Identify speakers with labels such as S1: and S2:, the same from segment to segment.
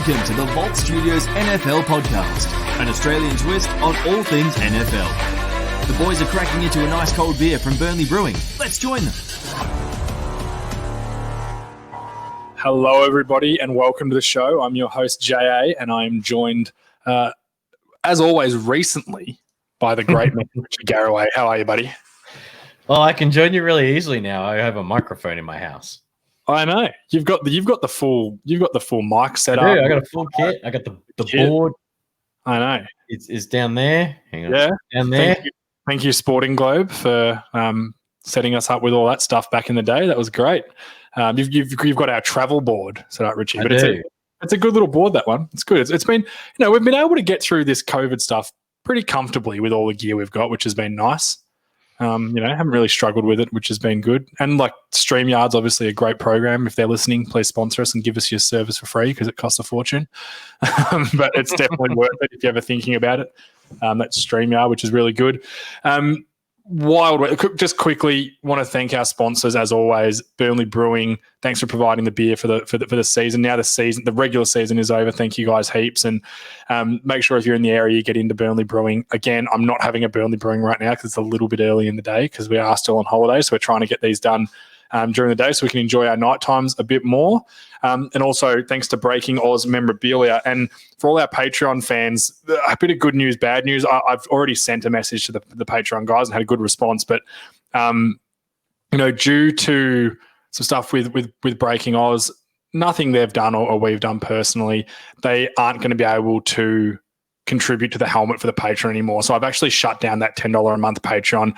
S1: Welcome to the Vault Studios NFL podcast, an Australian twist on all things NFL. The boys are cracking into a nice cold beer from Burnley Brewing. Let's join them.
S2: Hello, everybody, and welcome to the show. I'm your host, JA, and I am joined, as always, recently by the great Richie Garraway. How are you, buddy?
S3: Well, I can join you really easily now. I have a microphone in my house.
S2: I know you've got the full mic set up.
S3: I got a full kit. I got the board.
S2: I know
S3: It's down there. Hang on.
S2: Yeah,
S3: down there.
S2: Thank you, Sporting Globe, for setting us up with all that stuff back in the day. That was great. You've got our travel board set up, Richie. But it's a good little board, that one. It's good. It's been, we've been able to get through this COVID stuff pretty comfortably with all the gear we've got, which has been nice. Haven't really struggled with it, which has been good. And like StreamYard's obviously a great program. If they're listening, please sponsor us and give us your service for free because it costs a fortune. But it's definitely worth it if you're ever thinking about it. That's StreamYard, which is really good. Just quickly want to thank our sponsors as always. Burnley Brewing, thanks for providing the beer for the season. Now the regular season is over. Thank you guys heaps, and make sure if you're in the area you get into Burnley Brewing. Again, I'm not having a Burnley Brewing right now because it's a little bit early in the day because we are still on holiday, so we're trying to get these done during the day so we can enjoy our night times a bit more. And also thanks to Breaking Oz Memorabilia. And for all our Patreon fans, a bit of good news, bad news. I've already sent a message to the Patreon guys and had a good response. But, due to some stuff with Breaking Oz, nothing they've done or we've done personally, they aren't going to be able to contribute to the helmet for the Patreon anymore. So I've actually shut down that $10 a month Patreon.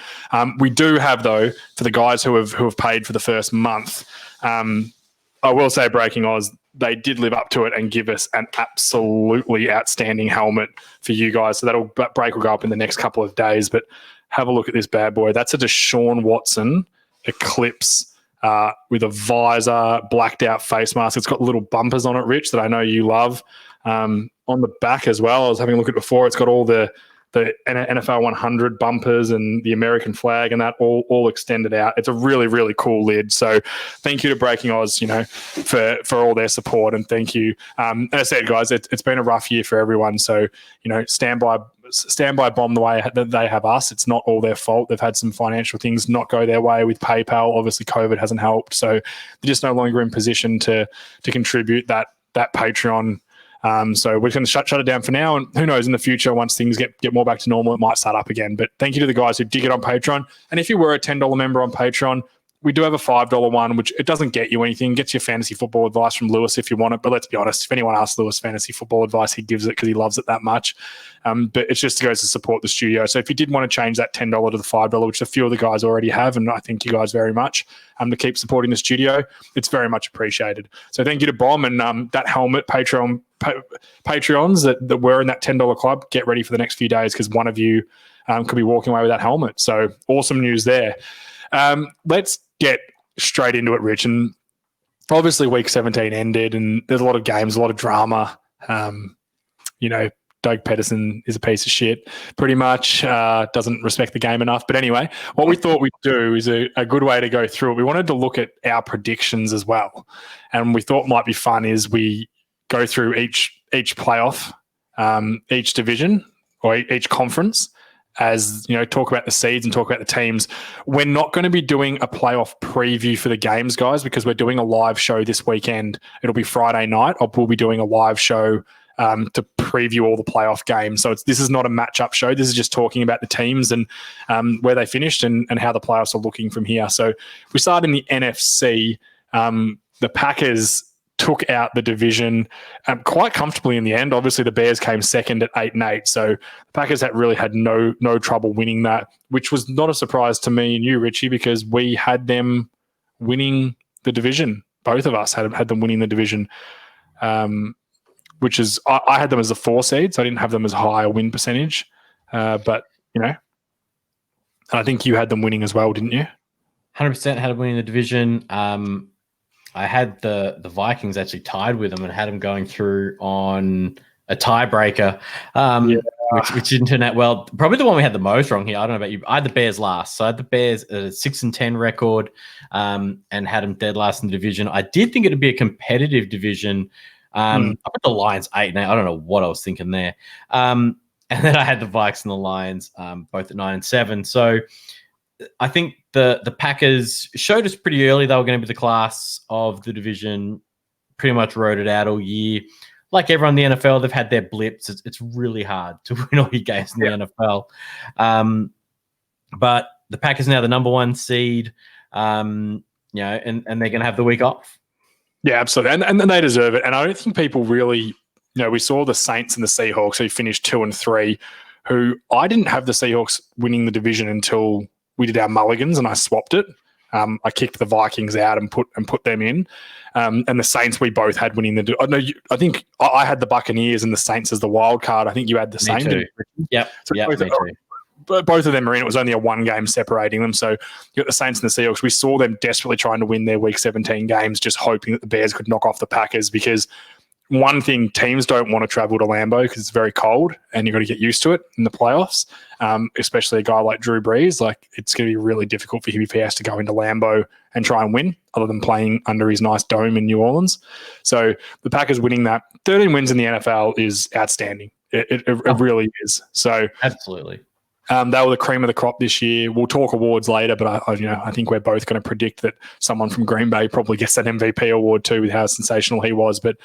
S2: We do have, though, for the guys who have paid for the first month, I will say Breaking Oz, they did live up to it and give us an absolutely outstanding helmet for you guys. So that'll break will go up in the next couple of days. But have a look at this bad boy. That's a Deshaun Watson Eclipse with a visor, blacked out face mask. It's got little bumpers on it, Rich, that I know you love. On the back as well, I was having a look at it before. It's got all the NFL 100 bumpers and the American flag and that all extended out. It's a really, really cool lid. So thank you to Breaking Oz, for all their support, and thank you. As I said, guys, it's been a rough year for everyone. So, stand by bomb the way that they have us. It's not all their fault. They've had some financial things not go their way with PayPal. Obviously, COVID hasn't helped. So they're just no longer in position to contribute that Patreon. So we're going to shut it down for now, and who knows, in the future, once things get more back to normal, it might start up again. But thank you to the guys who did get on Patreon. And if you were a $10 member on Patreon, we do have a $5 one, which it doesn't get you anything. It gets you fantasy football advice from Lewis if you want it. But let's be honest, if anyone asks Lewis fantasy football advice, he gives it because he loves it that much. But it's just goes to support the studio. So if you did want to change that $10 to the $5, which a few of the guys already have, and I thank you guys very much, to keep supporting the studio, it's very much appreciated. So thank you to Bomb and that helmet, Patreons that were in that $10 club. Get ready for the next few days because one of you could be walking away with that helmet. So awesome news there. Let's get straight into it, Rich. And obviously week 17 ended and there's a lot of games, a lot of drama. Doug Pedersen is a piece of shit, pretty much, doesn't respect the game enough. But anyway, what we thought we'd do is a good way to go through it. We wanted to look at our predictions as well. And we thought might be fun is we go through each playoff, each division or each conference, as talk about the seeds and talk about the teams. We're not going to be doing a playoff preview for the games, guys, because we're doing a live show this weekend. It'll be Friday night. We'll be doing a live show to preview all the playoff games. So this is not a matchup show. This is just talking about the teams and where they finished and how the playoffs are looking from here. So we start in the NFC. The Packers took out the division quite comfortably in the end. Obviously, the Bears came second at 8-8. So the Packers had no trouble winning that, which was not a surprise to me and you, Richie, because we had them winning the division. Both of us had them winning the division, which is I had them as a 4 seed, so I didn't have them as high a win percentage. But I think you had them winning as well, didn't you?
S3: 100% had them winning the division. I had the Vikings actually tied with them and had them going through on a tiebreaker, which didn't turn out well. Probably the one we had the most wrong here. I don't know about you. I had the Bears last. So I had the Bears at a 6-10 record and had them dead last in the division. I did think it would be a competitive division I put the Lions 8 now. I don't know what I was thinking there. And then I had the Vikes and the Lions both at 9 and 7. So I think the Packers showed us pretty early they were going to be the class of the division, pretty much rode it out all year. Like everyone in the NFL, they've had their blips. It's really hard to win all your games in the NFL. But the Packers are now the number 1 seed, and they're going to have the week off.
S2: Yeah, absolutely. And they deserve it. And I don't think people really, we saw the Saints and the Seahawks who finished 2 and 3, who I didn't have the Seahawks winning the division until we did our mulligans and I swapped it. I kicked the Vikings out and put them in. And the Saints we both had winning the I think I had the Buccaneers and the Saints as the wild card. I think you had the same.
S3: Too. Yep.
S2: So
S3: me too.
S2: Both of them are in. It was only a 1 game separating them. So you got the Saints and the Seahawks. We saw them desperately trying to win their Week 17 games, just hoping that the Bears could knock off the Packers, because one thing, teams don't want to travel to Lambeau because it's very cold and you've got to get used to it in the playoffs, especially a guy like Drew Brees. Like, it's going to be really difficult for him if he has to go into Lambeau and try and win, other than playing under his nice dome in New Orleans. So the Packers winning that 13 wins in the NFL is outstanding. It really is. So
S3: absolutely.
S2: They were the cream of the crop this year. We'll talk awards later, but I think we're both going to predict that someone from Green Bay probably gets that MVP award too, with how sensational he was. But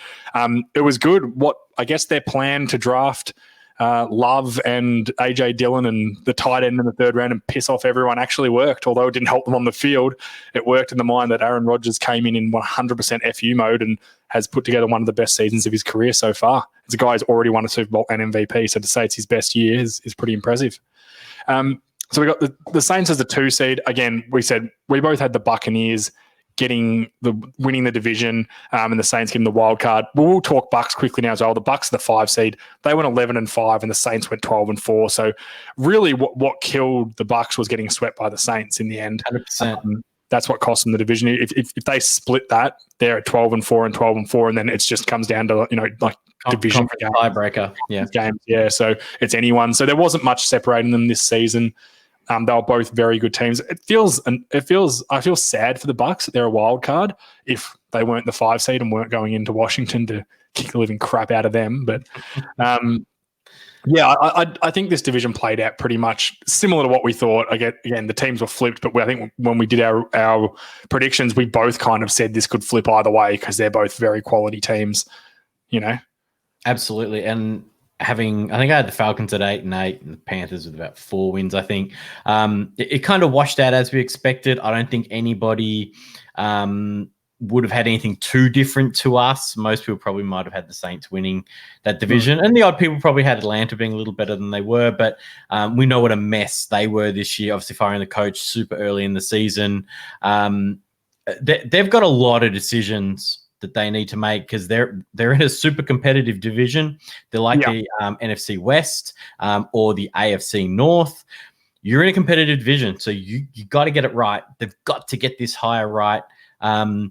S2: it was good. What I guess their plan to draft Love and AJ Dillon and the tight end in the 3rd round and piss off everyone actually worked. Although it didn't help them on the field, it worked in the mind that Aaron Rodgers came in 100% FU mode and has put together one of the best seasons of his career so far. It's a guy who's already won a Super Bowl and MVP, so to say it's his best year is pretty impressive. So we got the Saints as the 2 seed. Again, we said we both had the Buccaneers winning the division, and the Saints getting the wild card. We'll talk Bucks quickly now as well. The Bucks are the 5 seed. They went 11 and 5, and the Saints went 12 and 4. So really, what killed the Bucks was getting swept by the Saints in the end.
S3: 100%.
S2: That's what cost them the division. If they split that, they're at 12 and 4 and 12 and 4, and then it just comes down to like division
S3: tiebreaker.
S2: Games. Yeah. So it's anyone. So there wasn't much separating them this season. They were both very good teams. I feel sad for the Bucks that they're a wild card if they weren't the 5 seed and weren't going into Washington to kick the living crap out of them. But I think this division played out pretty much similar to what we thought. Again, the teams were flipped, but I think when we did our predictions, we both kind of said this could flip either way because they're both very quality teams,
S3: Absolutely. And I think I had the Falcons at 8 and 8 and the Panthers with about 4 wins, I think. It kind of washed out as we expected. I don't think anybody would have had anything too different to us. Most people probably might have had the Saints winning that division. And the odd people probably had Atlanta being a little better than they were. But we know what a mess they were this year, obviously firing the coach super early in the season. They've got a lot of decisions that they need to make because they're in a super competitive division. They're like the NFC West or the AFC North. You're in a competitive division, so you got to get it right. They've got to get this hire right. For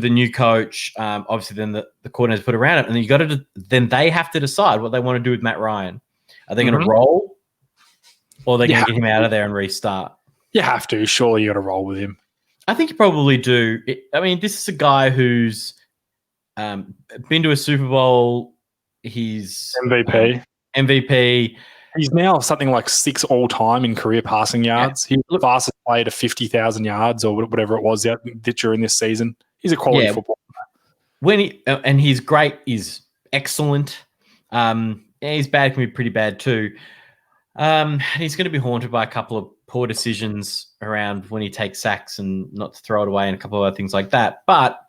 S3: the new coach, obviously then the coordinators put around it, and then then they have to decide what they want to do with Matt Ryan. Are they going to roll, or are they going to get him out of there and restart?
S2: You have to. Surely you got to roll with him.
S3: I think you probably do. This is a guy who's been to a Super Bowl. He's MVP.
S2: He's now something like 6 all-time in career passing yards. Yeah. He was the fastest player to 50,000 yards or whatever it was during this season. He's a quality footballer.
S3: And he's great. He's excellent. He's bad, can be pretty bad too. He's going to be haunted by a couple of poor decisions around when he takes sacks and not to throw it away and a couple of other things like that. But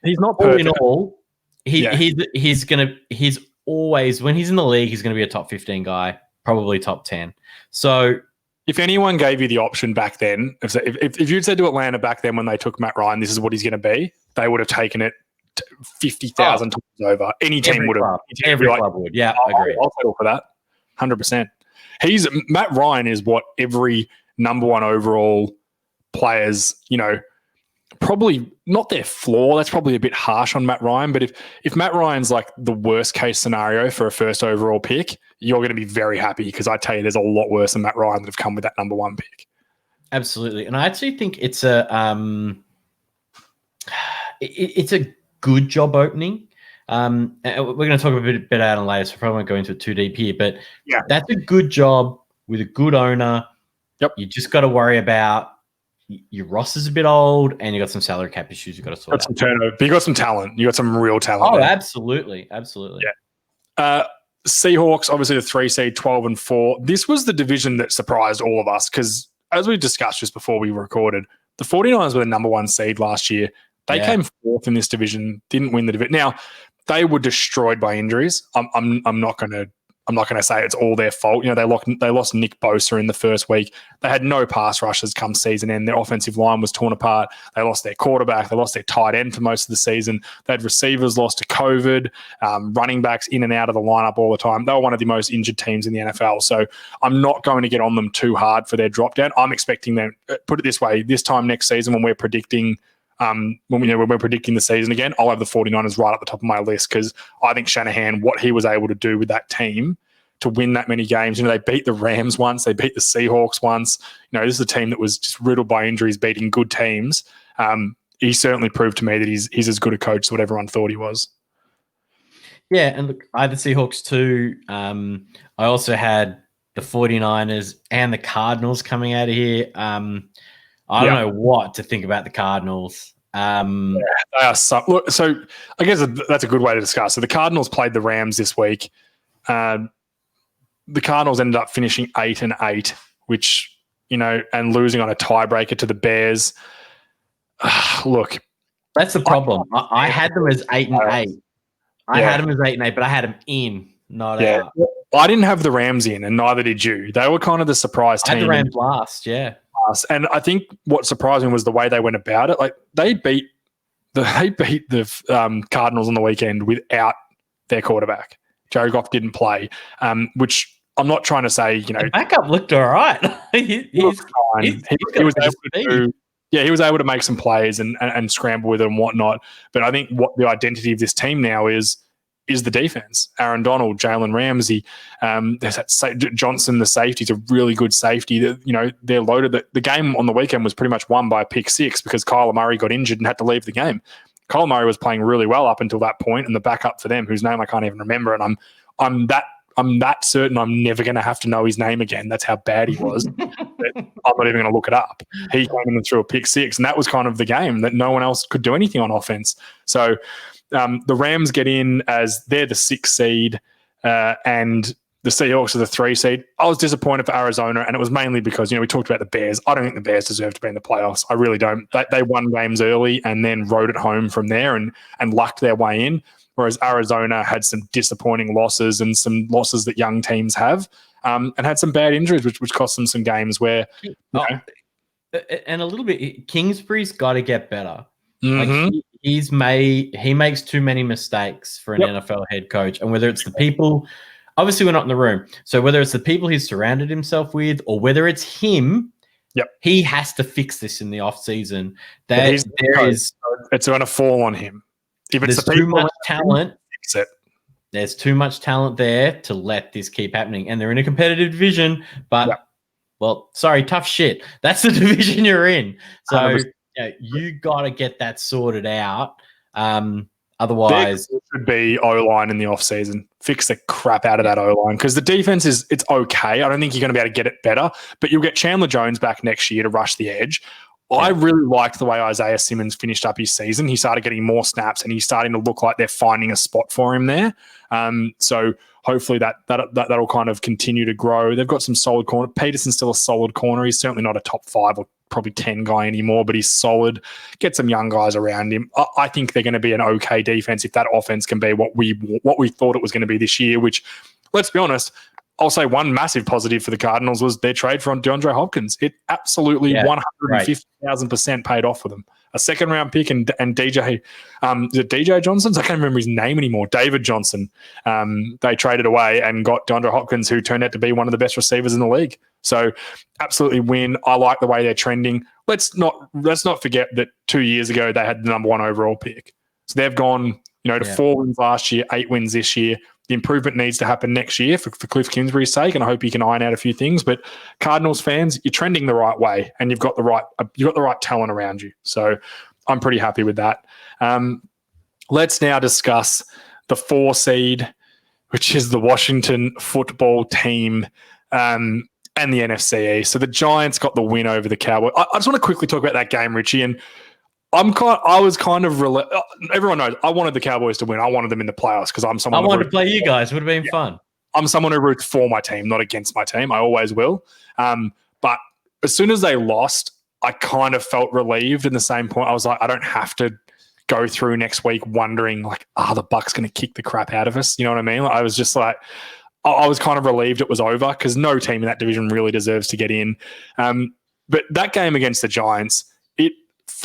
S2: he's not perfect.
S3: All in all, he's always, when he's in the league, he's going to be a top 15 guy, probably top 10. So
S2: if anyone gave you the option back then, if you'd said to Atlanta back then when they took Matt Ryan, this is what he's going to be, they would have taken it 50,000 times over. Any team would have.
S3: Every club would. Yeah, I agree.
S2: I'll settle for that. 100%. Matt Ryan is what every number 1 overall players, probably not their flaw. That's probably a bit harsh on Matt Ryan. But if Matt Ryan's like the worst case scenario for a first overall pick, you're going to be very happy because I tell you, there's a lot worse than Matt Ryan that have come with that number 1 pick.
S3: Absolutely. And I actually think it's a good job opening And we're going to talk a bit about it later, so I probably won't go into it too deep here. But
S2: Yeah.
S3: that's a good job with a good owner.
S2: Yep.
S3: You just got to worry about your roster's a bit old, and you got some salary cap issues you got to sort out.
S2: Some turnover, but you got some talent. You got some real talent.
S3: Oh,
S2: there.
S3: absolutely.
S2: Yeah. Seahawks, obviously the 3 seed, 12-4. This was the division that surprised all of us because, as we discussed just before we recorded, the 49ers were the number 1 seed last year. They came 4th in this division, didn't win the division. Now, they were destroyed by injuries. I'm not going to say it's all their fault. You know, they lost Nick Bosa in the first week. They had no pass rushers come season end. Their offensive line was torn apart. They lost their quarterback. They lost their tight end for most of the season. They had receivers lost to COVID, running backs in and out of the lineup all the time. They were one of the most injured teams in the NFL. So I'm not going to get on them too hard for their drop down. I'm expecting them, put it this way, this time next season when we're predicting when we're predicting the season again, I'll have the 49ers right at the top of my list because I think Shanahan, what he was able to do with that team to win that many games. You know, they beat the Rams once, they beat the Seahawks once. You know, this is a team that was just riddled by injuries, beating good teams. He certainly proved to me that he's as good a coach as what everyone thought he was.
S3: Yeah, and look, I had the Seahawks too. I also had the 49ers and the Cardinals coming out of here. I don't know what to think about the Cardinals.
S2: They are so I guess that's a good way to discuss. So the Cardinals played the Rams this week. The Cardinals ended up finishing 8-8, which, you know, and losing on a tiebreaker to the Bears. Look,
S3: that's the problem. I had them as 8-8. I had them as 8-8, but I had them in, not out.
S2: I didn't have the Rams in, and neither did you. They were kind of the surprise team.
S3: I had the Rams last, yeah.
S2: And I think what surprised me was the way they went about it. Like they beat the Cardinals on the weekend without their quarterback. Jared Goff didn't play, which I'm not trying to say, you know,
S3: the backup looked all right.
S2: He was able to make some plays and scramble with it and whatnot. But I think what the identity of this team now is the defense. Aaron Donald, Jalen Ramsey, there's that Johnson, the safety, is a really good safety. You know, they're loaded. The game on the weekend was pretty much won by a pick six because Kyler Murray got injured and had to leave the game. Kyler Murray was playing really well up until that point, and the backup for them, whose name I can't even remember, and I'm that certain I'm never going to have to know his name again. That's how bad he was. I'm not even going to look it up. He came in and threw a pick six, and that was kind of the game that no one else could do anything on offense. So the Rams get in as they're the 6 seed and the Seahawks are the 3 seed. I was disappointed for Arizona, and it was mainly because, you know, we talked about the Bears. I don't think the Bears deserve to be in the playoffs. I really don't. They won games early and then rode it home from there and lucked their way in, whereas Arizona had some disappointing losses and some losses that young teams have and had some bad injuries, which cost them some games where, you know.
S3: And a little bit, Kingsbury's got to get better.
S2: Mm-hmm.
S3: Like he makes too many mistakes for an NFL head coach, and whether it's the people, obviously we're not in the room, so whether it's the people he's surrounded himself with or whether it's him, he has to fix this in the off season. It's
S2: going to fall on him. If it's
S3: too much talent, fix it. There's too much talent there to let this keep happening, and they're in a competitive division. But well, sorry, tough shit. That's the division you're in. So. You got to get that sorted out. Otherwise,
S2: there should be O-line in the offseason. Fix the crap out of that O-line because the defense it's okay. I don't think you're going to be able to get it better, but you'll get Chandler Jones back next year to rush the edge. I really liked the way Isaiah Simmons finished up his season. He started getting more snaps and he's starting to look like they're finding a spot for him there. So hopefully that'll kind of continue to grow. They've got some solid corner. Peterson's still a solid corner. He's certainly not a top 5 or probably 10 guy anymore, but he's solid. Get some young guys around him. I think they're going to be an okay defense if that offense can be what we thought it was going to be this year, which, let's be honest, I'll say one massive positive for the Cardinals was their trade for DeAndre Hopkins. It absolutely 150,000% paid off for them. A second-round pick and DJ, is it DJ Johnson? I can't remember his name anymore. David Johnson. They traded away and got DeAndre Hopkins, who turned out to be one of the best receivers in the league. So absolutely win. I like the way they're trending. Let's not forget that 2 years ago they had the number 1 overall pick. So they've gone, to 4 wins last year, 8 wins this year. The improvement needs to happen next year for Cliff Kingsbury's sake, and I hope he can iron out a few things. But Cardinals fans, you're trending the right way, and you've got the right talent around you. So I'm pretty happy with that. Let's now discuss the 4 seed, which is the Washington football team, and the NFC East. So the Giants got the win over the Cowboys. I just want to quickly talk about that game, Richie, and everyone knows I wanted the Cowboys to win. I wanted them in the playoffs because I'm someone.
S3: I wanted to play you guys. Would have been fun.
S2: I'm someone who roots for my team, not against my team. I always will. But as soon as they lost, I kind of felt relieved. In the same point, I was like, I don't have to go through next week wondering like, the Bucs going to kick the crap out of us? You know what I mean? Like, I was just like, I was kind of relieved it was over because no team in that division really deserves to get in. But that game against the Giants,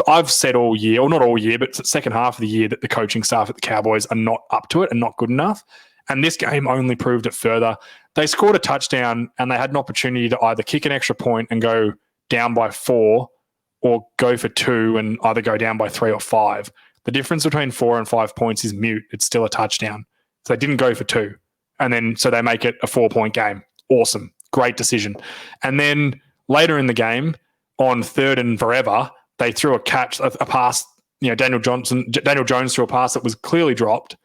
S2: I've said all year, or not all year, but the second half of the year that the coaching staff at the Cowboys are not up to it and not good enough. And this game only proved it further. They scored a touchdown and they had an opportunity to either kick an extra point and go down by 4 or go for 2 and either go down by 3 or 5. The difference between 4 and 5 points is mute. It's still a touchdown. So they didn't go for 2. And then so they make it a 4-point game. Awesome. Great decision. And then later in the game, on 3rd and forever, they threw a pass. Daniel Jones threw a pass that was clearly dropped.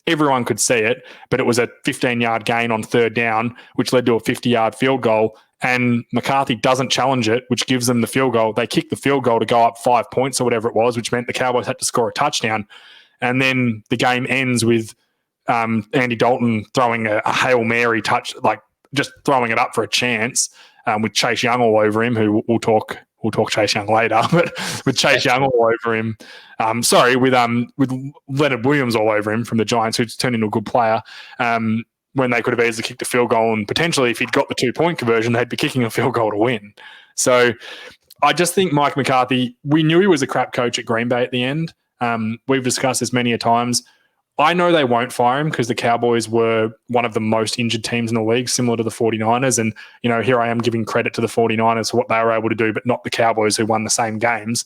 S2: Everyone could see it, but it was a 15-yard gain on 3rd down, which led to a 50-yard field goal. And McCarthy doesn't challenge it, which gives them the field goal. They kicked the field goal to go up 5 points or whatever it was, which meant the Cowboys had to score a touchdown. And then the game ends with Andy Dalton throwing a Hail Mary touch, like just throwing it up for a chance, with Chase Young all over him, who we'll talk Chase Young later, but with Chase Young all over him. With Leonard Williams all over him from the Giants, who's turned into a good player, when they could have easily kicked a field goal, and potentially if he'd got the 2-point conversion, they'd be kicking a field goal to win. So I just think Mike McCarthy, we knew he was a crap coach at Green Bay at the end. We've discussed this many a times. I know they won't fire him because the Cowboys were one of the most injured teams in the league, similar to the 49ers. And, here I am giving credit to the 49ers for what they were able to do, but not the Cowboys who won the same games.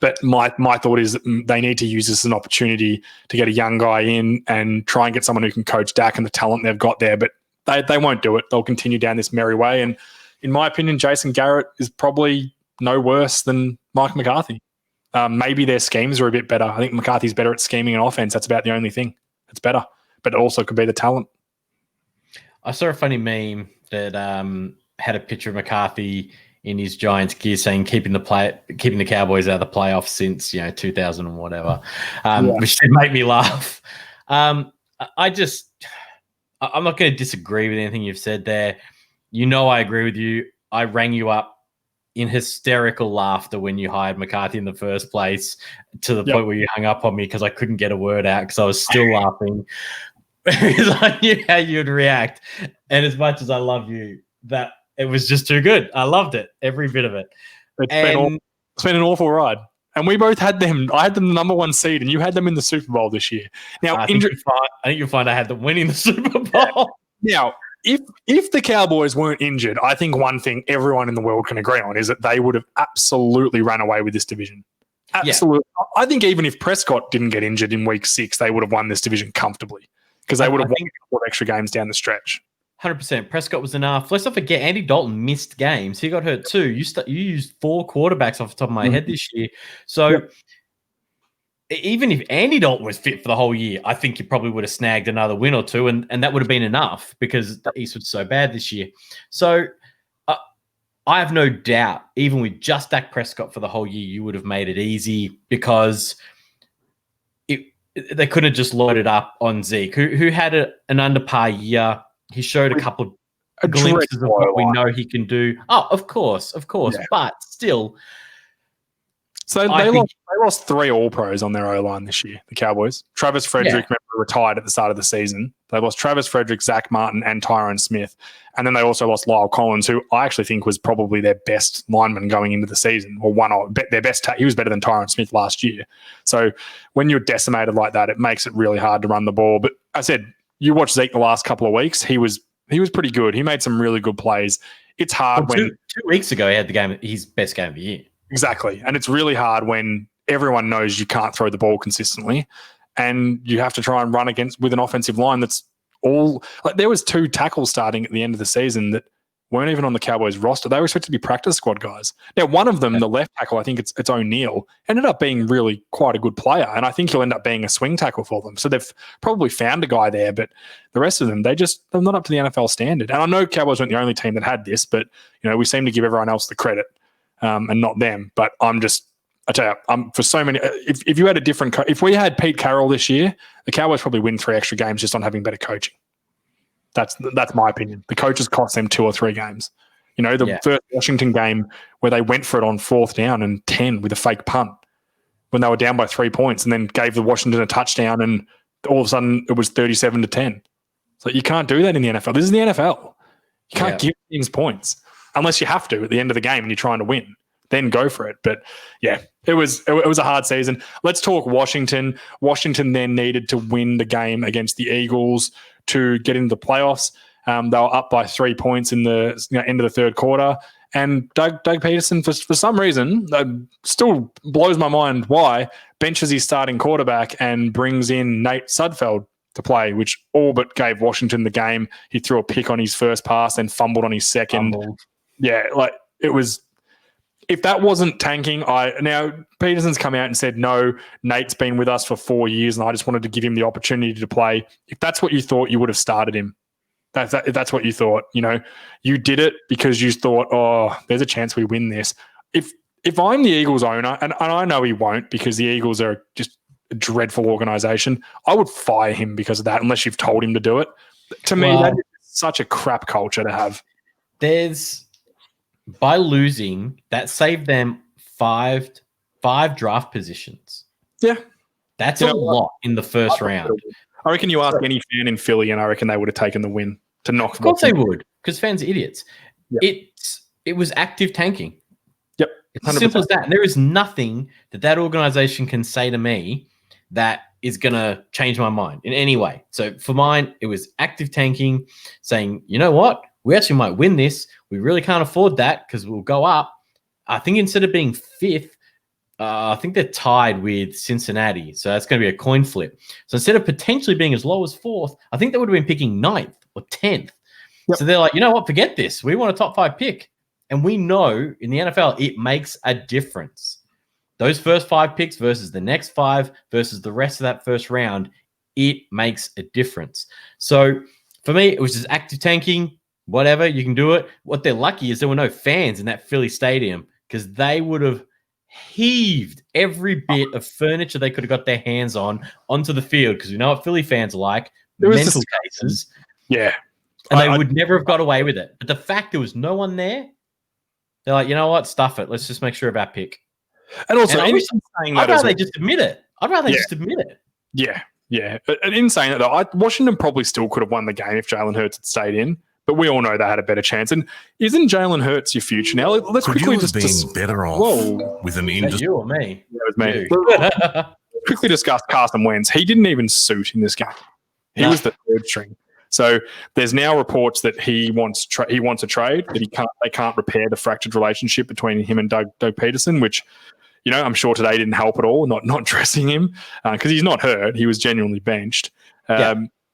S2: But my thought is that they need to use this as an opportunity to get a young guy in and try and get someone who can coach Dak and the talent they've got there. But they won't do it. They'll continue down this merry way. And in my opinion, Jason Garrett is probably no worse than Mike McCarthy. Maybe their schemes are a bit better. I think McCarthy's better at scheming and offense. That's about the only thing that's better. But it also could be the talent.
S3: I saw a funny meme that had a picture of McCarthy in his Giants gear saying keeping the Cowboys out of the playoffs since 2000 and whatever, which did make me laugh. I'm not going to disagree with anything you've said there. I agree with you. I rang you up in hysterical laughter when you hired McCarthy in the first place, to the point where you hung up on me because I couldn't get a word out because I was still laughing because I knew how you'd react. And as much as I love you, that it was just too good. I loved it, every bit of it.
S2: It's been an awful ride. And we both had them. I had them the number 1 seed, and you had them in the Super Bowl this year. Now,
S3: I think you'll find I had them winning the Super Bowl.
S2: Now, if the Cowboys weren't injured, I think one thing everyone in the world can agree on is that they would have absolutely run away with this division. Absolutely. Yeah. I think even if Prescott didn't get injured in week 6, they would have won this division comfortably because they would have won 4 extra games down the stretch.
S3: 100%. Prescott was enough. Let's not forget, Andy Dalton missed games. He got hurt too. You used 4 quarterbacks off the top of my head this year. So even if Andy Dalton was fit for the whole year, I think you probably would have snagged another win or 2, and that would have been enough because the East was so bad this year. So I have no doubt, even with just Dak Prescott for the whole year, you would have made it easy because they couldn't have just loaded up on Zeke, who had an under par year. He showed a couple of glimpses of what we know he can do. Oh, of course. Yeah. But still.
S2: So they lost 3 All-Pros on their O-line this year, the Cowboys. Travis Frederick, remember, retired at the start of the season. They lost Travis Frederick, Zach Martin, and Tyron Smith. And then they also lost Lyle Collins, who I actually think was probably their best lineman going into the season, or their best. He was better than Tyron Smith last year. So when you're decimated like that, it makes it really hard to run the ball. But I said, you watch Zeke the last couple of weeks, he was pretty good. He made some really good plays. It's hard when
S3: 2 weeks ago he had his best game of the year.
S2: Exactly. And it's really hard when everyone knows you can't throw the ball consistently and you have to try and run with an offensive line that's all like there was 2 tackles starting at the end of the season that weren't even on the Cowboys roster. They were expected to be practice squad guys. Now, one of them, the left tackle, I think it's O'Neal, ended up being really quite a good player, and I think he'll end up being a swing tackle for them. So they've probably found a guy there, but the rest of them, they're not up to the NFL standard. And I know Cowboys weren't the only team that had this, but we seem to give everyone else the credit and not them. But I tell you, for so many, if you had a different, if we had Pete Carroll this year, the Cowboys probably win 3 extra games just on having better coaching. That's my opinion. The coaches cost them 2 or 3 games. First Washington game where they went for it on 4th down and 10 with a fake punt when they were down by 3 points, and then gave the Washington a touchdown, and all of a sudden it was 37-10. So you can't do that in the NFL. This is the NFL. You can't give teams points unless you have to at the end of the game and you're trying to win. Then go for it. But yeah, it was a hard season. Let's talk Washington. Washington then needed to win the game against the Eagles to get into the playoffs. They were up by 3 points in the end of the 3rd quarter. And Doug Peterson, for some reason, still blows my mind why, benches his starting quarterback and brings in Nate Sudfeld to play, which all but gave Washington the game. He threw a pick on his first pass and fumbled on his second. Yeah, it was... If that wasn't tanking, now Peterson's come out and said, no, Nate's been with us for 4 years and I just wanted to give him the opportunity to play. If that's what you thought, you would have started him. If that's what you thought. You did it because you thought, there's a chance we win this. If I'm the Eagles owner, and I know he won't because the Eagles are just a dreadful organization, I would fire him because of that unless you've told him to do it. To me, that is such a crap culture to have.
S3: By losing, that saved them five draft positions.
S2: Yeah.
S3: That's a lot in the first round.
S2: I reckon you ask any fan in Philly, and I reckon they would have taken the win to knock.
S3: Of course they would, because fans are idiots.
S2: Yep.
S3: It was active tanking.
S2: Yep.
S3: It's as simple as that. And there is nothing that organization can say to me that is going to change my mind in any way. So for mine, it was active tanking, saying, you know what? We actually might win this. We really can't afford that because we'll go up. I think instead of being 5th, I think they're tied with Cincinnati. So that's going to be a coin flip. So instead of potentially being as low as 4th, I think they would have been picking 9th or 10th. Yep. So they're like, you know what? Forget this. We want a top 5 pick. And we know in the NFL, it makes a difference. Those first 5 picks versus the next 5 versus the rest of that first round, it makes a difference. So for me, it was just active tanking. Whatever, you can do it. What they're lucky is there were no fans in that Philly stadium because they would have heaved every bit of furniture they could have got their hands on onto the field because we know what Philly fans are like, mental cases.
S2: Yeah.
S3: And they would never have got away with it. But the fact there was no one there, they're like, you know what? Stuff it. Let's just make sure of our pick.
S2: And also,
S3: I'd rather they just admit it. Yeah.
S2: Yeah. And in saying that, though, Washington probably still could have won the game if Jalen Hurts had stayed in. But we all know they had a better chance. And isn't Jalen Hurts your future now? Let's
S4: Could
S2: quickly
S4: you have been better off with an industry?
S3: You or me?
S2: Yeah, it was me. Quickly discuss Carson Wentz. He didn't even suit in this game. He was the 3rd string. So there's now reports that he wants a trade, that they can't repair the fractured relationship between him and Doug Peterson, which, I'm sure today didn't help at all, not dressing him, because he's not hurt. He was genuinely benched.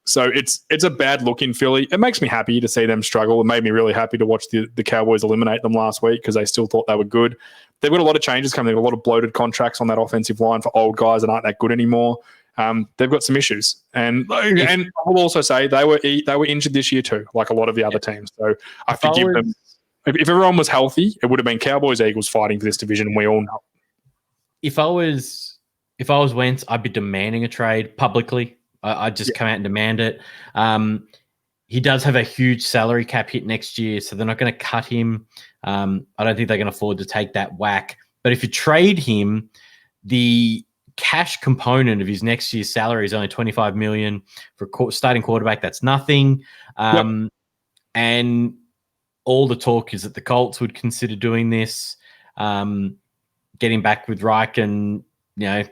S2: So it's a bad look in Philly. It makes me happy to see them struggle. It made me really happy to watch the Cowboys eliminate them last week because they still thought they were good. They've got a lot of changes coming. They've got a lot of bloated contracts on that offensive line for old guys that aren't that good anymore. They've got some issues. And I will also say they were injured this year too, like a lot of the other teams. So I forgive them. If everyone was healthy, it would have been Cowboys, Eagles fighting for this division, and we all know.
S3: If I was Wentz, I'd be demanding a trade publicly. I'd just come out and demand it. He does have a huge salary cap hit next year, so they're not going to cut him. I don't think they can afford to take that whack. But if you trade him, the cash component of his next year's salary is only $25 million for starting quarterback. That's nothing. And all the talk is that the Colts would consider doing this, getting back with Reich and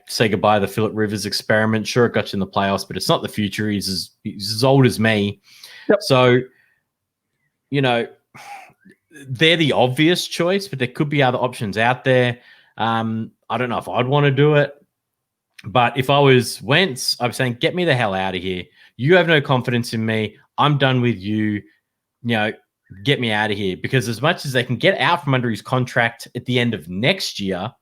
S3: say goodbye to the Phillip Rivers experiment. Sure, it got you in the playoffs, but it's not the future. He's as old as me. Yep. So, they're the obvious choice, but there could be other options out there. I don't know if I'd want to do it, but if I was Wentz, I'm saying, get me the hell out of here. You have no confidence in me. I'm done with you. get me out of here. Because as much as they can get out from under his contract at the end of next year,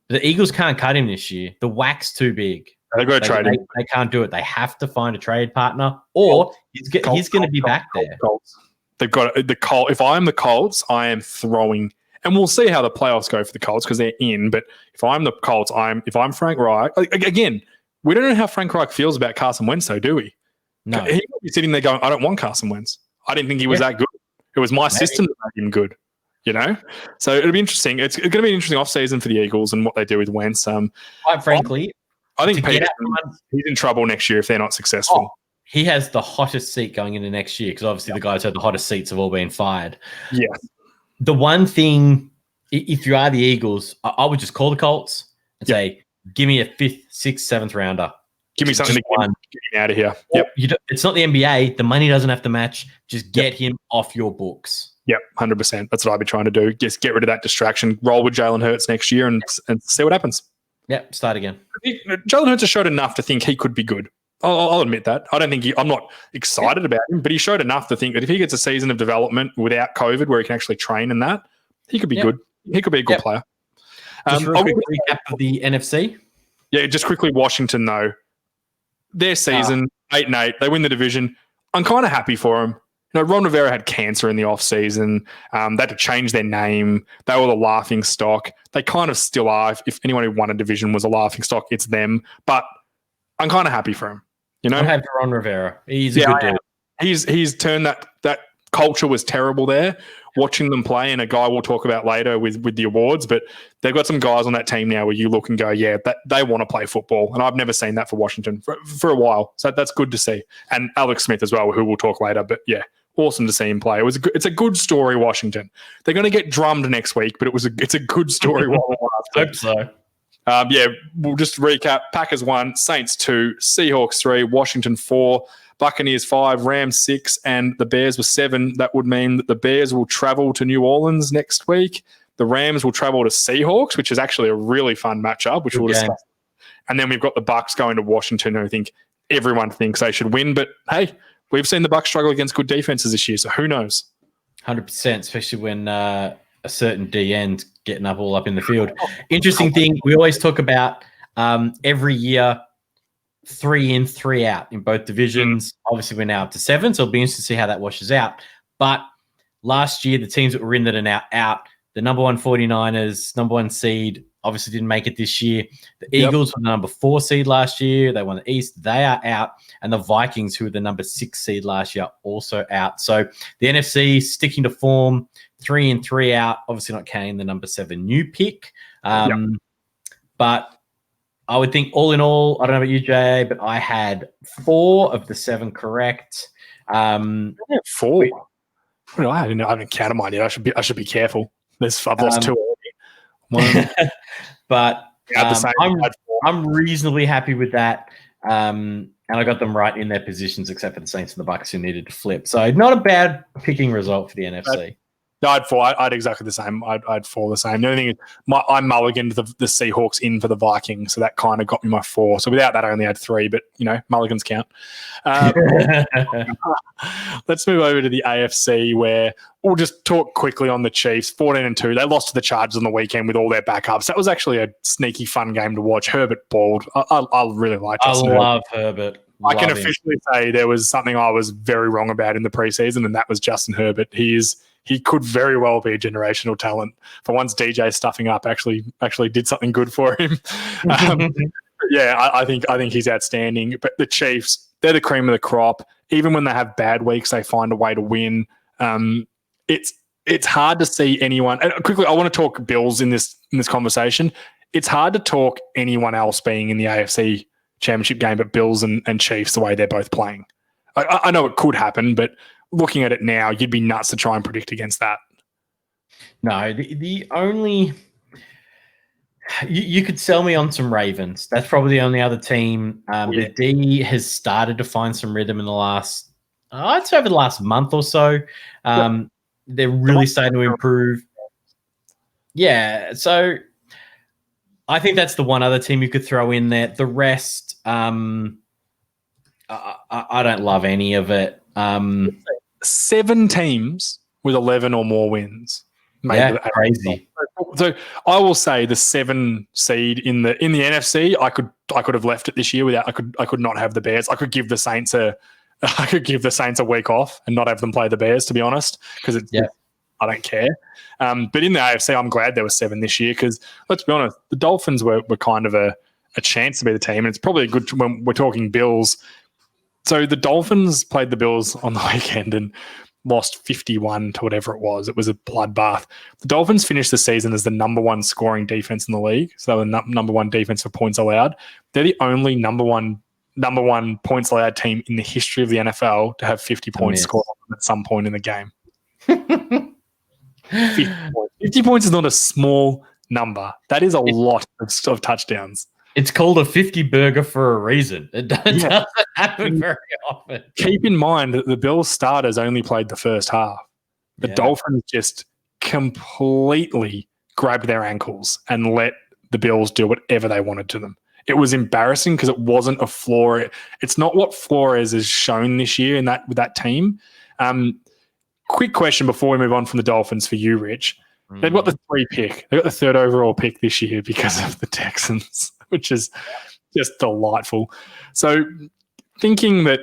S3: the Eagles can't cut him this year. The whack's too big.
S2: They've got to trade him.
S3: They can't do it. They have to find a trade partner, or he's going to be back there.
S2: Colts. They've got the Colts. If I'm the Colts, I am throwing, and we'll see how the playoffs go for the Colts because they're in. But if I'm the Colts, if I'm Frank Reich, again, we don't know how Frank Reich feels about Carson Wentz, though, do we?
S3: No,
S2: he might be sitting there going, "I don't want Carson Wentz. I didn't think he was that good. It was my system that made him good." You know, so it'll be interesting. It's going to be an interesting offseason for the Eagles and what they do with Wentz.
S3: Quite frankly,
S2: I think he's in trouble next year if they're not successful.
S3: He has the hottest seat going into next year because obviously the guys who had the hottest seats have all been fired.
S2: Yeah.
S3: The one thing, if you are the Eagles, I would just call the Colts and say, give me a 5th, 6th, 7th rounder.
S2: Give me something to get him out of here. Yep.
S3: It's not the NBA. The money doesn't have to match. Just get him off your books.
S2: Yep, 100%. That's what I'd be trying to do. Just get rid of that distraction. Roll with Jalen Hurts next year and see what happens.
S3: Yep, start again.
S2: Jalen Hurts has showed enough to think he could be good. I'll admit that. I don't think I'm not excited about him, but he showed enough to think that if he gets a season of development without COVID where he can actually train in that, he could be good. He could be a good player.
S3: Just a quick recap of the NFC.
S2: Yeah, just quickly, Washington, though. Their season, 8-8, they win the division. I'm kind of happy for them. You know, Ron Rivera had cancer in the offseason. They had to change their name. They were the laughing stock. They kind of still are. If anyone who won a division was a laughing stock, it's them. But I'm kind of happy for him. You know,
S3: I'm happy for Ron Rivera. He's a good dude.
S2: He's turned that culture was terrible there. Watching them play, and a guy we'll talk about later with the awards, but they've got some guys on that team now where you look and go, yeah, they want to play football. And I've never seen that for Washington for a while. So that's good to see. And Alex Smith as well, who we'll talk later. But yeah, awesome to see him play. It's a good story, Washington. They're going to get drummed next week, but it's a good story.
S3: Hope so.
S2: We'll just recap. Packers 1, Saints 2, Seahawks 3, Washington 4, Buccaneers 5, Rams 6, and the Bears were 7. That would mean that the Bears will travel to New Orleans next week. The Rams will travel to Seahawks, which is actually a really fun matchup, which we'll discuss. And then we've got the Bucs going to Washington, who I think everyone thinks they should win. But hey, we've seen the Bucs struggle against good defenses this year, so who knows?
S3: 100%, especially when a certain DN's getting all up in the field. Interesting thing, we always talk about every year, 3 in, 3 out in both divisions. Obviously, we're now up to 7, so it'll be interesting to see how that washes out. But last year, the teams that were in that are now out, the number 1 49ers, number 1 seed, obviously didn't make it this year. The Eagles were the number 4 seed last year. They won the East. They are out. And the Vikings, who were the number 6 seed last year, also out. So the NFC sticking to form, 3 in, 3 out. Obviously not counting the number 7 new pick. But I would think all in all, I don't know about you, JA, but I had 4 of the 7 correct.
S2: 4? Well, I haven't counted mine yet. I should be careful. I've lost 2 already.
S3: But I'm reasonably happy with that. And I got them right in their positions, except for the Saints and the Bucs who needed to flip. So not a bad picking result for the NFC.
S2: No, I'd exactly the same. I'd 4 the same. The only thing is, I mulliganed the Seahawks in for the Vikings, so that kind of got me my 4. So without that, I only had 3, but, you know, mulligans count. Let's move over to the AFC, where we'll just talk quickly on the Chiefs. 14-2. They lost to the Chargers on the weekend with all their backups. That was actually a sneaky, fun game to watch. Herbert balled. I really like Justin Herbert.
S3: I love Herbert.
S2: I can officially say there was something I was very wrong about in the preseason, and that was Justin Herbert. He could very well be a generational talent. For once, DJ stuffing up actually did something good for him. I think he's outstanding. But the Chiefs, they're the cream of the crop. Even when they have bad weeks, they find a way to win. It's hard to see anyone. And quickly, I want to talk Bills in this conversation. It's hard to talk anyone else being in the AFC Championship game, but Bills and Chiefs the way they're both playing. I know it could happen, but looking at it now, you'd be nuts to try and predict against that.
S3: No, the only you could sell me on some Ravens. That's probably the only other team. The D has started to find some rhythm in the last, I'd say over the last month or so. They're really starting to improve. Yeah, so I think that's the one other team you could throw in there. The rest, I don't love any of it.
S2: 7 teams with 11 or more wins. Maybe
S3: crazy.
S2: So I will say the 7 seed in the NFC, I could have left it this year without. I could not have the Bears. I could give the Saints a week off and not have them play the Bears, to be honest, because I don't care. But in the AFC, I'm glad there were 7 this year because let's be honest, the Dolphins were kind of a chance to be the team, and it's probably a good when we're talking Bills. So the Dolphins played the Bills on the weekend and lost 51 to whatever it was. It was a bloodbath. The Dolphins finished the season as the number 1 scoring defense in the league. So they were number 1 defense for points allowed. They're the only number one points allowed team in the history of the NFL to have 50 points scored at some point in the game. 50 points is not a small number. That is a lot of touchdowns.
S3: It's called a 50 burger for a reason. It doesn't happen very often.
S2: Keep in mind that the Bills starters only played the first half. The Dolphins just completely grabbed their ankles and let the Bills do whatever they wanted to them. It was embarrassing because it wasn't a flaw. It's not what Flores has shown this year with that team. Quick question before we move on from the Dolphins for you, Rich. They've got the 3 pick. They've got the 3rd overall pick this year because of the Texans, which is just delightful. So thinking that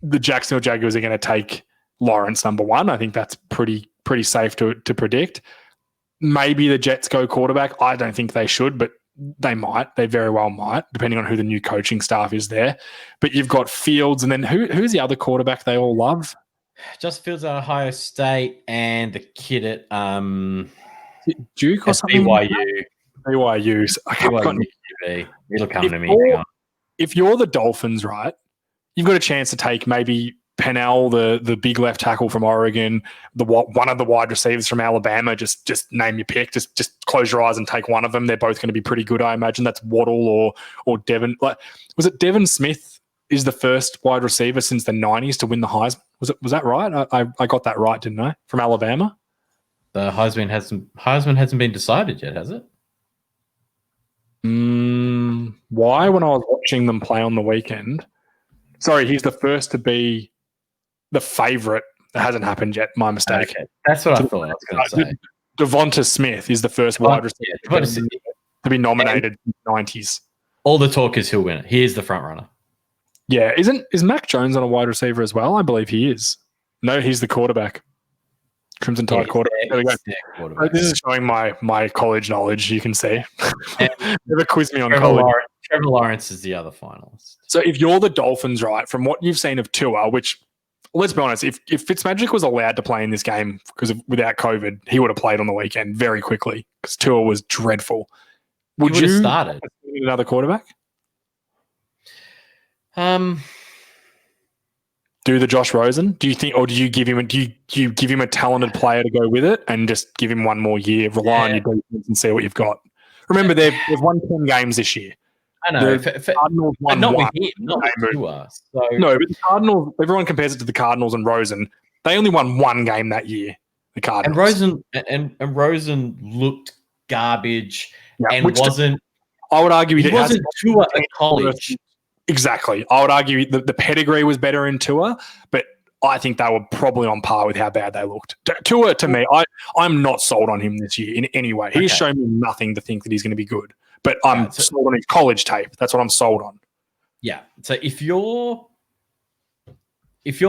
S2: the Jacksonville Jaguars are going to take Lawrence number 1, I think that's pretty safe to predict. Maybe the Jets go quarterback. I don't think they should, but they might. They very well might, depending on who the new coaching staff is there. But you've got Fields, and then who's the other quarterback they all love?
S3: Just Fields at Ohio State and the kid at
S2: Duke or something?
S3: BYU. It'll come to me.
S2: If you're the Dolphins, right, you've got a chance to take maybe Pennell, the big left tackle from Oregon, one of the wide receivers from Alabama. Just name your pick. Just close your eyes and take one of them. They're both going to be pretty good, I imagine. That's Waddle or Devin. Was it Devin Smith is the first wide receiver since the 90s to win the Heisman? Was that right? I got that right, didn't I? From Alabama?
S3: The Heisman hasn't been decided yet, has it?
S2: Why? When I was watching them play on the weekend. Sorry, he's the first to be the favourite. That hasn't happened yet. My mistake.
S3: Okay. That's what I thought I was going to say.
S2: Devonta Smith is the first wide receiver to be nominated in the 90s.
S3: All the talk is he'll win it. He is the front runner.
S2: Yeah, is Mac Jones on a wide receiver as well? I believe he is. No, he's the quarterback. Crimson Tide quarterback. There we go. This is showing my college knowledge, you can see. Never quiz me on college.
S3: Trevor Lawrence is the other finalist.
S2: So if you're the Dolphins, right, from what you've seen of Tua, which, let's be honest, if Fitzmagic was allowed to play in this game without COVID, he would have played on the weekend very quickly because Tua was dreadful. Would you
S3: started
S2: another quarterback? Do the Josh Rosen? Do you think, or do you give him a talented player to go with it and just give him one more year, rely on your defense and see what you've got? Remember, they've won 10 games this year.
S3: I know.
S2: Cardinals won
S3: not
S2: one.
S3: With him, not with Tua. So.
S2: No, but the Cardinals, everyone compares it to the Cardinals and Rosen. They only won 1 game that year, the Cardinals.
S3: And Rosen looked garbage and
S2: wasn't. I would argue
S3: he wasn't Tua at college.
S2: Exactly. I would argue the pedigree was better in Tua, but I think they were probably on par with how bad they looked. Tua, to me, I'm not sold on him this year in any way. He's shown me nothing to think that he's going to be good, but I'm sold on his college tape. That's what I'm sold on.
S3: Yeah. So if you're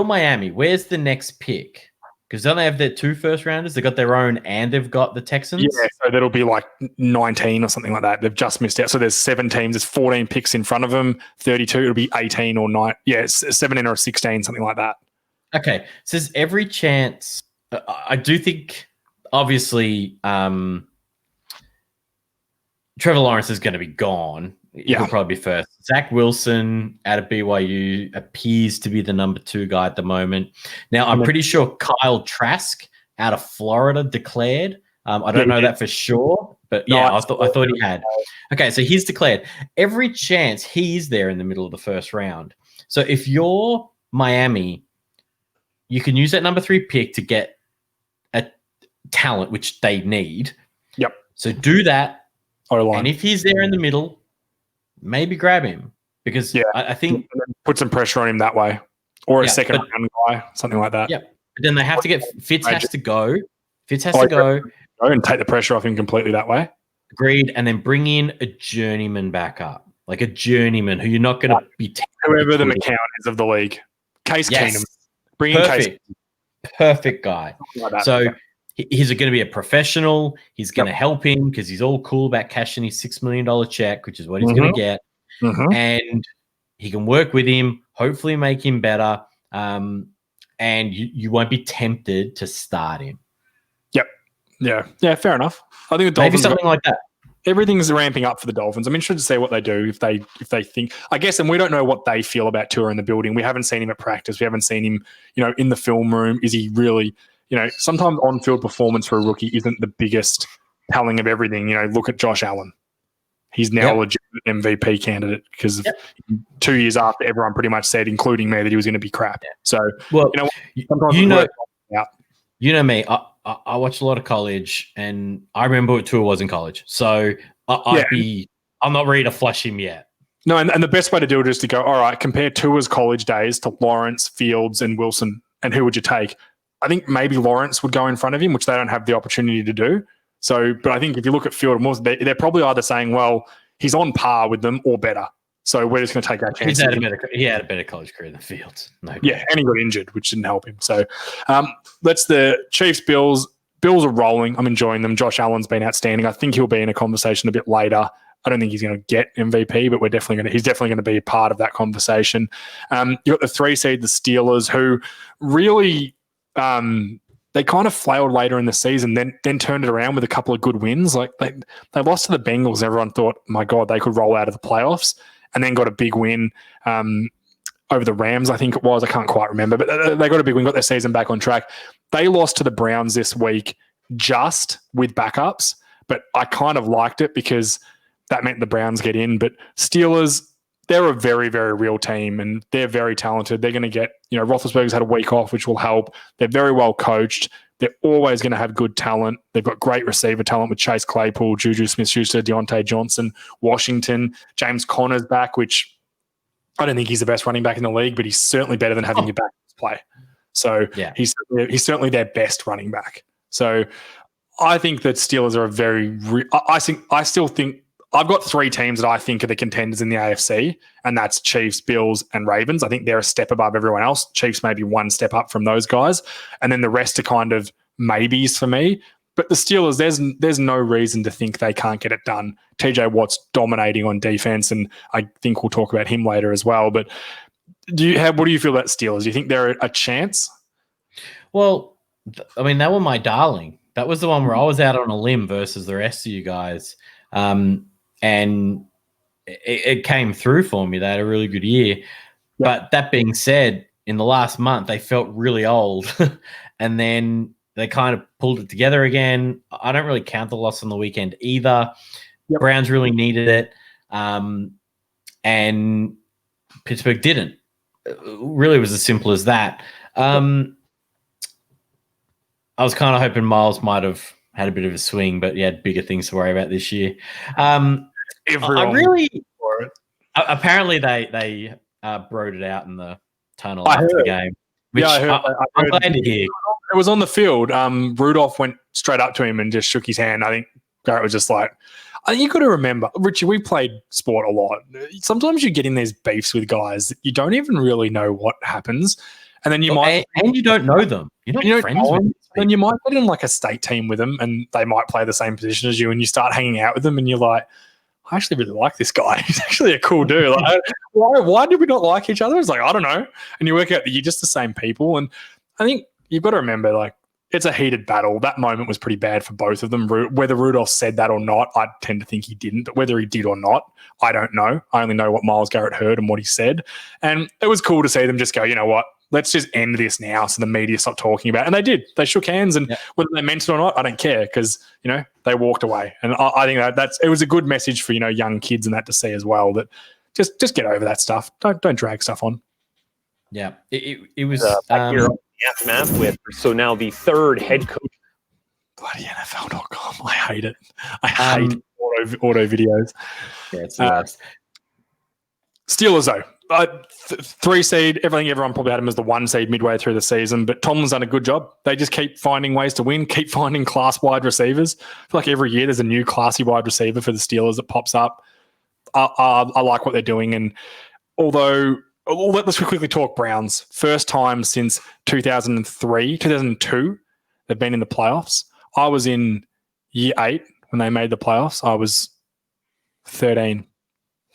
S3: Miami, where's the next pick? Because don't they have their 2 first rounders? They've got their own and they've got the Texans?
S2: Yeah, so that'll be like 19 or something like that. They've just missed out. So there's 7 teams. There's 14 picks in front of them, 32. It'll be 18 or 9. Yeah, it's 17 or 16, something like that.
S3: Okay. So there's every chance. I do think, obviously, Trevor Lawrence is going to be gone. He'll probably be first. Zach Wilson out of BYU appears to be the number 2 guy at the moment. Now, I'm pretty sure Kyle Trask out of Florida declared. I don't know that for sure, but I thought he had. Okay, so he's declared. Every chance he's there in the middle of the first round. So if you're Miami, you can use that number 3 pick to get a talent, which they need.
S2: Yep.
S3: So do that.
S2: O-line.
S3: And if he's there in the middle, maybe grab him because I think
S2: put some pressure on him that way, or a second round guy, something like that.
S3: Yeah, But then they have to get Fitz has to go. Fitz has to go
S2: and take the pressure off him completely that way.
S3: Agreed, and then bring in a journeyman back up, like a journeyman who you're not going to be
S2: whoever the McCown is of the league. Case Keenum, bring in Case.
S3: Perfect guy.
S2: Like
S3: so he's going to be a professional. He's going to help him because he's all cool about cashing his $6 million check, which is what he's going to get. And he can work with him, hopefully make him better. And you won't be tempted to start him.
S2: Yep. Yeah, fair enough. I think the
S3: Maybe
S2: Dolphins
S3: something like that.
S2: Everything's ramping up for the Dolphins. I'm interested to see what they do if they think. I guess, and we don't know what they feel about Tua in the building. We haven't seen him at practice. We haven't seen him, in the film room. Is he really, sometimes on-field performance for a rookie isn't the biggest telling of everything. Look at Josh Allen. He's now a legitimate MVP candidate because 2 years after everyone pretty much said, including me, that he was going to be crap. So,
S3: you know me. I watch a lot of college, and I remember what Tua was in college. So I'm not ready to flush him yet.
S2: No, and the best way to do it is to go, all right, compare Tua's college days to Lawrence, Fields, and Wilson, and who would you take? I think maybe Lawrence would go in front of him, which they don't have the opportunity to do. So, but I think if you look at Field and Wilson, they're probably either saying, well, he's on par with them or better. So we're just going to take our chance.
S3: He had a better college career than Fields.
S2: No, and he got injured, which didn't help him. So that's the Chiefs, Bills. Bills are rolling. I'm enjoying them. Josh Allen's been outstanding. I think he'll be in a conversation a bit later. I don't think he's going to get MVP, but he's definitely going to be a part of that conversation. You've got the 3 seed, the Steelers, who really they kind of flailed later in the season, then turned it around with a couple of good wins. Like they lost to the Bengals. Everyone thought, my God, they could roll out of the playoffs. And then got a big win over the Rams, I think it was. I can't quite remember. But they got a big win, got their season back on track. They lost to the Browns this week just with backups. But I kind of liked it because that meant the Browns get in. But Steelers, they're a very, very real team, and they're very talented. They're going to get, Roethlisberger's had a week off, which will help. They're very well coached. They're always going to have good talent. They've got great receiver talent with Chase Claypool, Juju Smith-Schuster, Deontay Johnson, Washington, James Conner's back, which I don't think he's the best running back in the league, but he's certainly better than having your back play. So he's certainly their best running back. So I think that Steelers are I still think I've got 3 teams that I think are the contenders in the AFC, and that's Chiefs, Bills, and Ravens. I think they're a step above everyone else. Chiefs maybe one step up from those guys, and then the rest are kind of maybes for me. But the Steelers, there's no reason to think they can't get it done. TJ Watt's dominating on defense, and I think we'll talk about him later as well. But what do you feel about Steelers? Do you think they're a chance?
S3: Well, I mean, they were my darling. That was the one where I was out on a limb versus the rest of you guys. And it came through for me. They had a really good year. Yep. But that being said, in the last month, they felt really old. And then they kind of pulled it together again. I don't really count the loss on the weekend either. Yep. Browns really needed it. And Pittsburgh didn't. It really was as simple as that. I was kind of hoping Miles might have had a bit of a swing, but he had bigger things to worry about this year. Apparently they broed it out in the tunnel after the game, which I'm glad to hear.
S2: It was on the field. Rudolph went straight up to him and just shook his hand. I think Garrett was just like, I think you got to remember, Richie, we played sport a lot. Sometimes you get in these beefs with guys that you don't even really know what happens. And then you
S3: you don't know them. You're not friends with them.
S2: And you might get in like a state team with them and they might play the same position as you and you start hanging out with them and you're like, I actually really like this guy. He's actually a cool dude. Like, why did we not like each other? It's like, I don't know. And you work out that you're just the same people. And I think you've got to remember, like, it's a heated battle. That moment was pretty bad for both of them. Whether Rudolph said that or not, I tend to think he didn't. But whether he did or not, I don't know. I only know what Myles Garrett heard and what he said. And it was cool to see them just go, you know what? Let's just end this now so the media stop talking about it. And they did. They shook hands. And whether they meant it or not, I don't care because, they walked away. And I think it was a good message for, young kids and that to see as well, that just get over that stuff. Don't drag stuff on.
S3: Yeah. It was
S5: here on the aftermath with now the third head coach.
S2: Bloody NFL.com. I hate it. I hate auto videos.
S3: Yeah, it's the worst.
S2: Steelers, though. 3 seed. Everyone probably had him as the 1 seed midway through the season, but Tomlin's done a good job. They just keep finding ways to win, keep finding class wide receivers. I feel like every year there's a new classy wide receiver for the Steelers that pops up. I like what they're doing. And although, let's quickly talk Browns. First time since 2002, they've been in the playoffs. I was in year 8 when they made the playoffs. I was 13.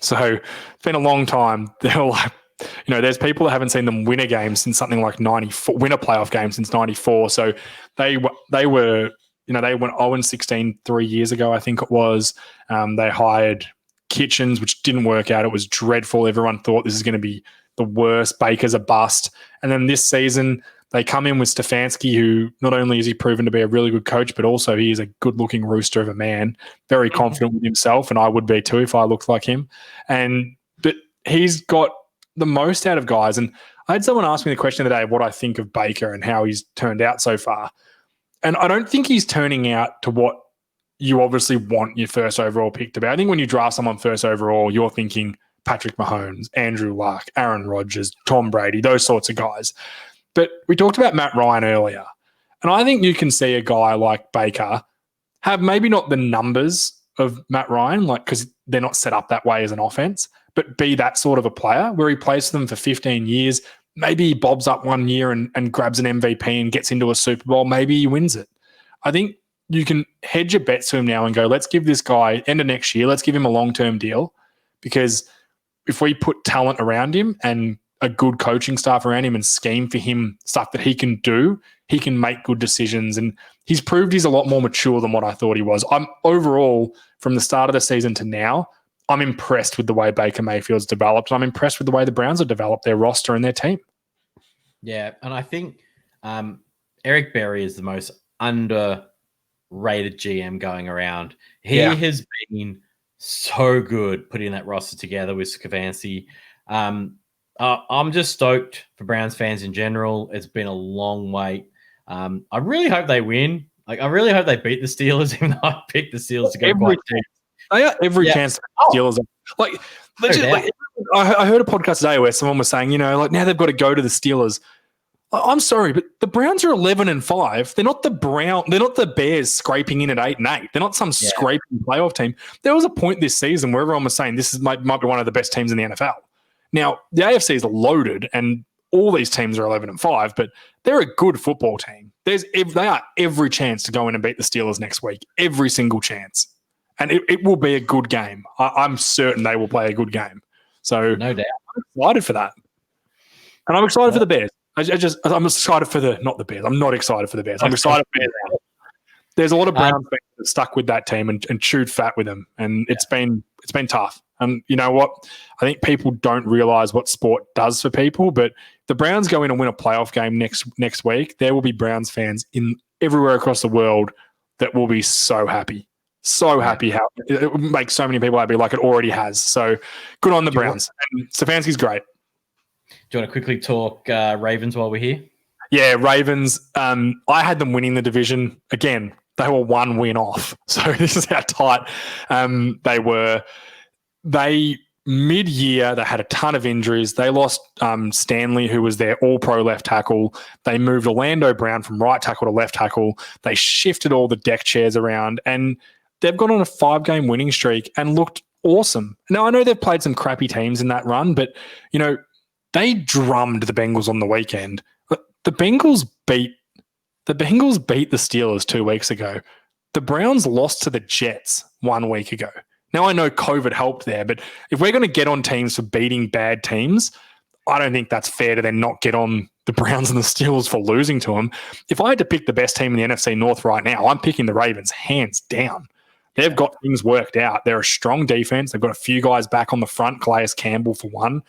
S2: So it's been a long time. They're like, there's people that haven't seen them win a game since something like 94, win a playoff game since 94. So they were, they went 0-16 3 years ago, I think it was. They hired Kitchens, which didn't work out. It was dreadful. Everyone thought this is going to be the worst. Baker's a bust. And then this season, they come in with Stefanski, who not only is he proven to be a really good coach, but also he is a good-looking rooster of a man, very confident with himself, and I would be too if I looked like him. But he's got the most out of guys. And I had someone ask me the question today of what I think of Baker and how he's turned out so far. And I don't think he's turning out to what you obviously want your first overall pick to be. I think when you draft someone first overall, you're thinking Patrick Mahomes, Andrew Luck, Aaron Rodgers, Tom Brady, those sorts of guys. But we talked about Matt Ryan earlier, and I think you can see a guy like Baker have maybe not the numbers of Matt Ryan, because they're not set up that way as an offense, but be that sort of a player where he plays for them for 15 years. Maybe he bobs up 1 year and grabs an MVP and gets into a Super Bowl. Maybe he wins it. I think you can hedge your bets to him now and go, let's give this guy, end of next year, let's give him a long-term deal, because if we put talent around him and a good coaching staff around him and scheme for him stuff that he can do, he can make good decisions. And he's proved he's a lot more mature than what I thought he was. I'm overall, from the start of the season to now, I'm impressed with the way Baker Mayfield's developed. I'm impressed with the way the Browns have developed their roster and their team.
S3: Yeah, and I think Eric Berry is the most underrated GM going around. He has been so good putting that roster together with Stefanski. I'm just stoked for Browns fans in general. It's been a long wait. I really hope they win. I really hope they beat the Steelers, even though I picked the Steelers to go quite deep.
S2: They got every chance. Steelers. I heard a podcast today where someone was saying, now they've got to go to the Steelers. I'm sorry, but the Browns are 11-5. They're not the Bears scraping in at 8-8. They're not some scraping playoff team. There was a point this season where everyone was saying this might be one of the best teams in the NFL. Now, the AFC is loaded, and all these teams are 11-5, but they're a good football team. They are every chance to go in and beat the Steelers next week. Every single chance. And it will be a good game. I'm certain they will play a good game. So
S3: no doubt.
S2: I'm excited for that. And I'm excited for the Bears. I'm excited for not the Bears. I'm not excited for the Bears. I'm excited for the Bears. There's a lot of Browns fans that stuck with that team and chewed fat with them. And it's been tough. And you know what? I think people don't realize what sport does for people, but the Browns go in and win a playoff game next week. There will be Browns fans everywhere across the world that will be so happy. So happy how it will make so many people happy like it already has. So good on the Browns. And Stefanski's great.
S3: Do you want to quickly talk Ravens while we're here? Yeah,
S2: Ravens. I had them winning the division. Again, they were 1 win off. So this is how tight they were. Mid-year, they had a ton of injuries. They lost Stanley, who was their all-pro left tackle. They moved Orlando Brown from right tackle to left tackle. They shifted all the deck chairs around, and they've gone on a 5-game winning streak and looked awesome. Now, I know they've played some crappy teams in that run, but, they drummed the Bengals on the weekend. The Bengals beat the Steelers 2 weeks ago. The Browns lost to the Jets 1 week ago. Now, I know COVID helped there, but if we're going to get on teams for beating bad teams, I don't think that's fair to then not get on the Browns and the Steelers for losing to them. If I had to pick the best team in the NFC North right now, I'm picking the Ravens hands down. They've got things worked out. They're a strong defense. They've got a few guys back on the front, Calais Campbell for one.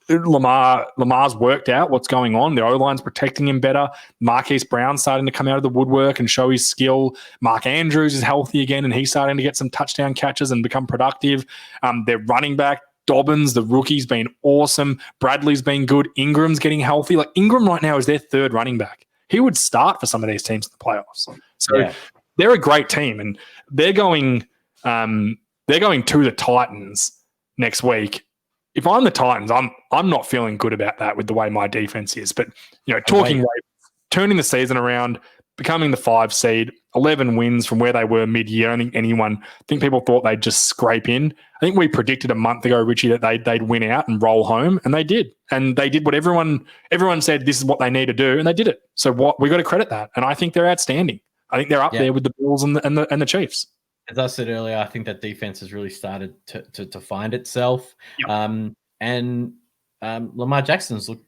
S2: Lamar's worked out what's going on. The O-line's protecting him better. Marquise Brown's starting to come out of the woodwork and show his skill. Mark Andrews is healthy again, and he's starting to get some touchdown catches and become productive. Their running back, Dobbins, the rookie's been awesome. Bradley's been good. Ingram's getting healthy. Ingram right now is their 3rd running back. He would start for some of these teams in the playoffs. So they're a great team, and they're going to the Titans next week. if I'm the Titans, I'm not feeling good about that with the way my defense is. But turning the season around, becoming the 5 seed, 11 wins from where they were mid-year. I don't think people thought they'd just scrape in. I think we predicted a month ago, Richie, that they'd win out and roll home, and they did. And they did what everyone said this is what they need to do, and they did it. So we got to credit that, and I think they're outstanding. I think they're up there with the Bills and the Chiefs.
S3: As I said earlier, I think that defense has really started to find itself. Yep. And Lamar Jackson's looked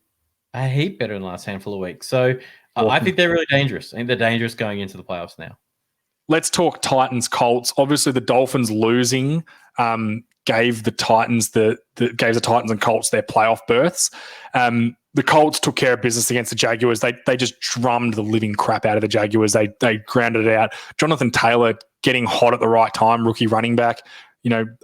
S3: a heap better in the last handful of weeks. So I think they're really dangerous. I think they're dangerous going into the playoffs now.
S2: Let's talk Titans Colts. Obviously, the Dolphins losing gave the Titans and Colts their playoff berths. The Colts took care of business against the Jaguars. They just drummed the living crap out of the Jaguars. They grounded it out. Jonathan Taylor getting hot at the right time, rookie running back.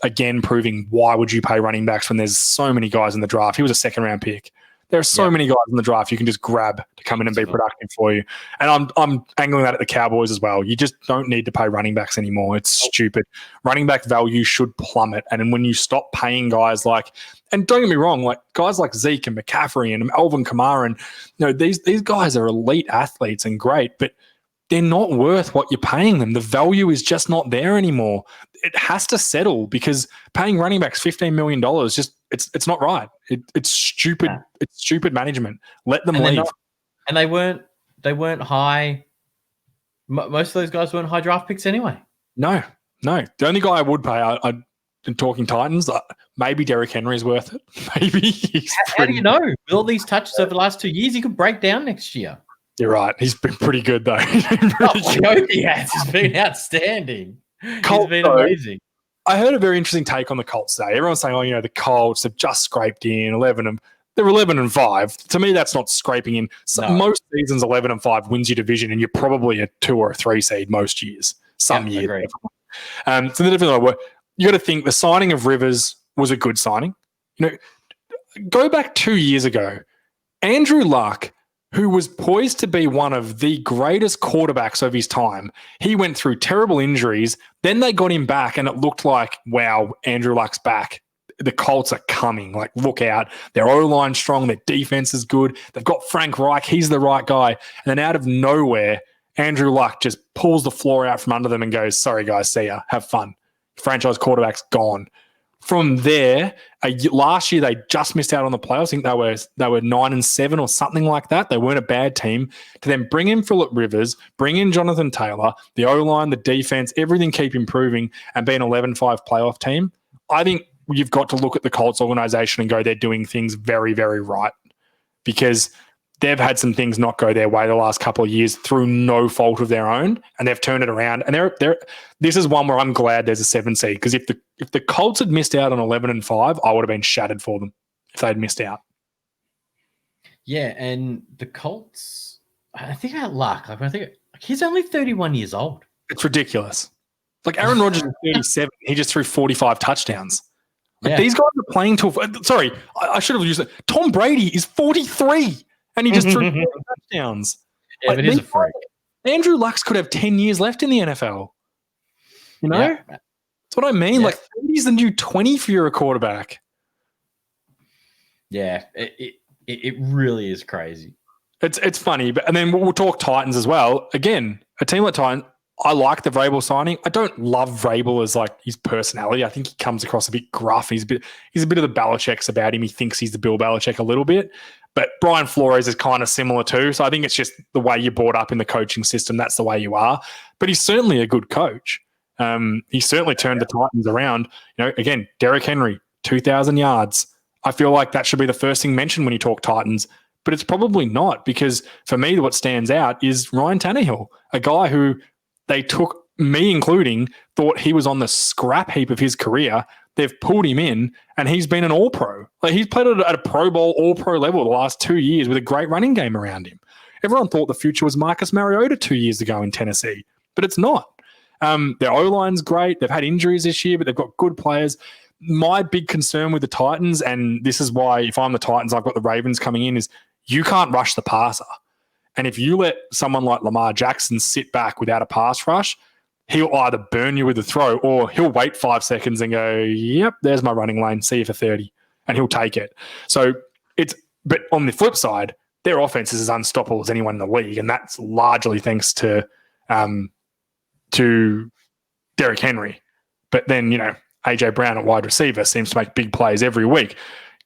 S2: Again proving why would you pay running backs when there's so many guys in the draft. He was a second-round pick. There are so many guys in the draft you can just grab to come in and be productive for you. And I'm angling that at the Cowboys as well. You just don't need to pay running backs anymore. It's stupid. Running back value should plummet. And when you stop paying guys and don't get me wrong, guys like Zeke and McCaffrey and Alvin Kamara, and these guys are elite athletes and great, but they're not worth what you're paying them. The value is just not there anymore. It has to settle because paying running backs $15 million it's not right. It's stupid. Yeah. It's stupid management. Let them leave.
S3: And they weren't high. Most of those guys weren't high draft picks anyway.
S2: No. The only guy I would pay, I'm talking Titans, maybe Derrick Henry is worth it. Maybe
S3: How do you know? With all these touches over the last 2 years, he could break down next year.
S2: You're right. He's been pretty good though.
S3: I hope he has. He's been outstanding. He's been amazing.
S2: I heard a very interesting take on the Colts today. Everyone's saying, the Colts have just scraped in 11. They're 11-5. To me, that's not scraping in. So most seasons, 11-5 wins your division, and you're probably a 2 or a 3 seed most years. Some years. So the difference, you got to think the signing of Rivers was a good signing. Go back 2 years ago, Andrew Luck, who was poised to be one of the greatest quarterbacks of his time. He went through terrible injuries. Then they got him back, and it looked like, wow, Andrew Luck's back. The Colts are coming. Look out. Their O-line's strong. Their defense is good. They've got Frank Reich. He's the right guy. And then out of nowhere, Andrew Luck just pulls the floor out from under them and goes, sorry, guys, see ya. Have fun. Franchise quarterback's gone. From there, last year they just missed out on the playoffs. I think they were 9-7 or something like that. They weren't a bad team. To then bring in Phillip Rivers, bring in Jonathan Taylor, the O-line, the defense, everything keep improving and be an 11-5 playoff team. I think you've got to look at the Colts organization and go, they're doing things very, very right, because they've had some things not go their way the last couple of years through no fault of their own, and they've turned it around. And this is one where I'm glad there's a 7 seed, because if the Colts had missed out on 11-5, I would have been shattered for them if they'd missed out.
S3: Yeah, and the Colts, I think about Luck. I think he's only 31 years old.
S2: It's ridiculous. Aaron Rodgers is 37. He just threw 45 touchdowns. These guys are playing sorry, I should have used it. Tom Brady is 43. And he just threw 4 touchdowns.
S3: Yeah, but he's a freak.
S2: Andrew Luck could have 10 years left in the NFL. That's what I mean. Yeah. 30 is the new 20 for you're a quarterback.
S3: Yeah, it really is crazy.
S2: It's funny. And then we'll talk Titans as well. Again, a team like Titans, I like the Vrabel signing. I don't love Vrabel as his personality. I think he comes across a bit gruff. He's a bit of the Belichick's about him. He thinks he's the Bill Belichick a little bit. But Brian Flores is kind of similar too. So I think it's just the way you're brought up in the coaching system. That's the way you are. But he's certainly a good coach. He certainly turned the Titans around. Again, Derrick Henry, 2,000 yards. I feel like that should be the first thing mentioned when you talk Titans. But it's probably not, because for me, what stands out is Ryan Tannehill, a guy who they took, me including, thought he was on the scrap heap of his career. They've pulled him in, and he's been an all-pro. He's played at a Pro Bowl, all-pro level the last 2 years with a great running game around him. Everyone thought the future was Marcus Mariota 2 years ago in Tennessee, but it's not. Their O-line's great. They've had injuries this year, but they've got good players. My big concern with the Titans, and this is why if I'm the Titans, I've got the Ravens coming in, is you can't rush the passer. And if you let someone like Lamar Jackson sit back without a pass rush, he'll either burn you with the throw or he'll wait 5 seconds and go, yep, there's my running lane. See you for 30. and he'll take it. So but on the flip side, their offense is as unstoppable as anyone in the league, and that's largely thanks to Derrick Henry. But then, AJ Brown at wide receiver seems to make big plays every week.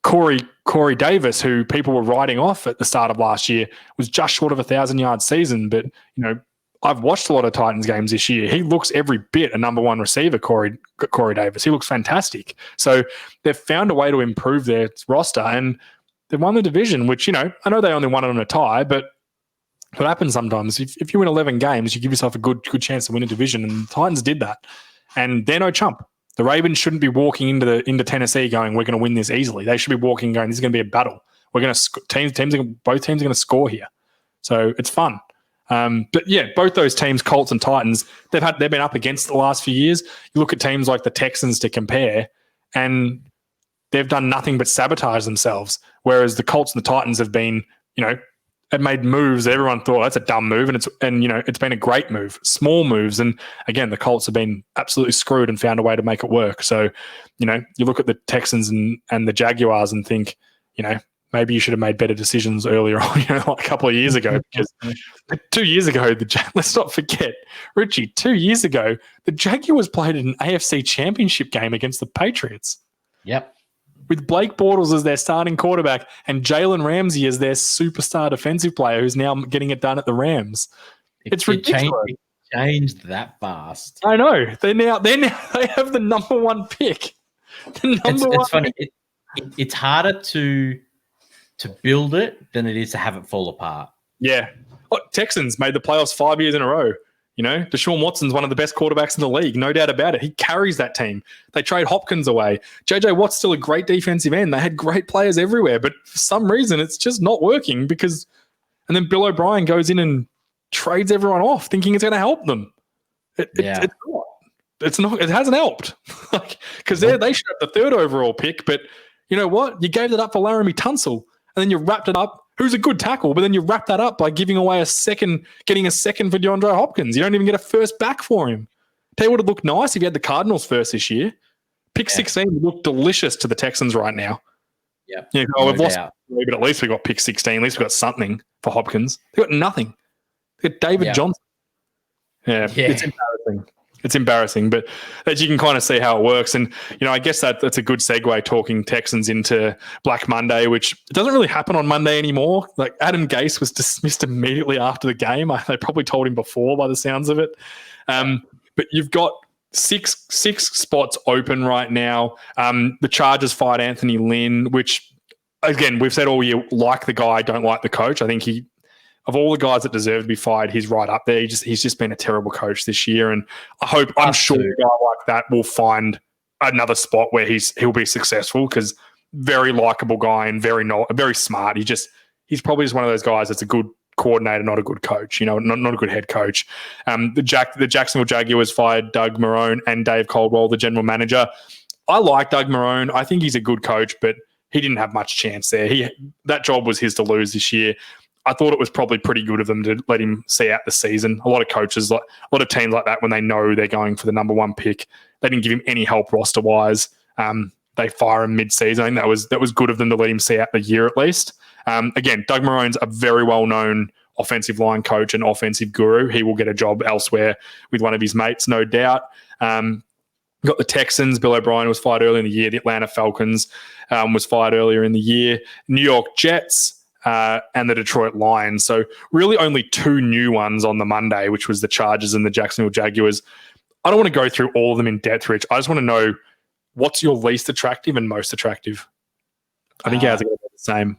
S2: Corey Davis, who people were writing off at the start of last year, was just short of 1,000-yard season. But, I've watched a lot of Titans games this year. He looks every bit a number one receiver, Corey Davis. He looks fantastic. So they've found a way to improve their roster, and they've won the division, which, I know they only won it on a tie, but what happens sometimes, if you win 11 games, you give yourself a good chance to win a division, and the Titans did that. And they're no chump. The Ravens shouldn't be walking into Tennessee going, we're going to win this easily. They should be walking going, this is going to be a battle. We're going to both teams are going to score here. So it's fun. But yeah, both those teams, Colts and Titans, they've been up against the last few years. You look at teams like the Texans to compare, and they've done nothing but sabotage themselves. Whereas the Colts and the Titans have been, have made moves that everyone thought that's a dumb move, and it's been a great move, small moves. And again, the Colts have been absolutely screwed and found a way to make it work. So, you look at the Texans and the Jaguars and think, maybe you should have made better decisions earlier on, like a couple of years ago, because 2 years ago, let's not forget, Richie, 2 years ago, the Jaguars played an AFC championship game against the Patriots.
S3: Yep.
S2: With Blake Bortles as their starting quarterback and Jalen Ramsey as their superstar defensive player who's now getting it done at the Rams. It's ridiculous.
S3: It changed that fast.
S2: I know. They have the number one pick.
S3: It's funny. It's harder to build it than it is to have it fall apart.
S2: Yeah. Texans made the playoffs 5 years in a row. Deshaun Watson's one of the best quarterbacks in the league, no doubt about it. He carries that team. They trade Hopkins away. JJ Watt's still a great defensive end. They had great players everywhere, but for some reason it's just not working and then Bill O'Brien goes in and trades everyone off thinking it's going to help them. It's not. It hasn't helped. Because they should have the third overall pick, but you know what? You gave that up for Laramie Tunsil, and then you wrapped it up. Who's a good tackle, but then you wrap that up by giving away getting a second for DeAndre Hopkins. You don't even get a first back for him. Tell you what, it looked nice if you had the Cardinals first this year. Pick 16 would look delicious to the Texans right now.
S3: Yeah.
S2: We've lost, but at least we got pick 16. At least we got something for Hopkins. They got nothing. They got David Johnson. Yeah, it's embarrassing. It's embarrassing, but as you can kind of see how it works. And, I guess that's a good segue talking Texans into Black Monday, which doesn't really happen on Monday anymore. Like Adam Gase was dismissed immediately after the game. They probably told him before by the sounds of it. But you've got six spots open right now. The Chargers fired Anthony Lynn, which, again, we've said all year, like the guy, don't like the coach. I think of all the guys that deserve to be fired, he's right up there. He's just been a terrible coach this year, and I'm sure a guy like that will find another spot where he'll be successful, because very likable guy and very smart. He's probably just one of those guys that's a good coordinator, not a good coach. Not a good head coach. The Jacksonville Jaguars fired Doug Marrone and Dave Caldwell, the general manager. I like Doug Marrone. I think he's a good coach, but he didn't have much chance there. That job was his to lose this year. I thought it was probably pretty good of them to let him see out the season. A lot of coaches, a lot of teams like that, when they know they're going for the number one pick, they didn't give him any help roster-wise. They fire him mid-season. I think that was good of them to let him see out the year at least. Again, Doug Marrone's a very well-known offensive line coach and offensive guru. He will get a job elsewhere with one of his mates, no doubt. Got the Texans. Bill O'Brien was fired earlier in the year. The Atlanta Falcons was fired earlier in the year. New York Jets and the Detroit Lions. So really only two new ones on the Monday, which was the Chargers and the Jacksonville Jaguars. I don't want to go through all of them in depth, Rich. I just want to know what's your least attractive and most attractive. I think ours are going to be the same.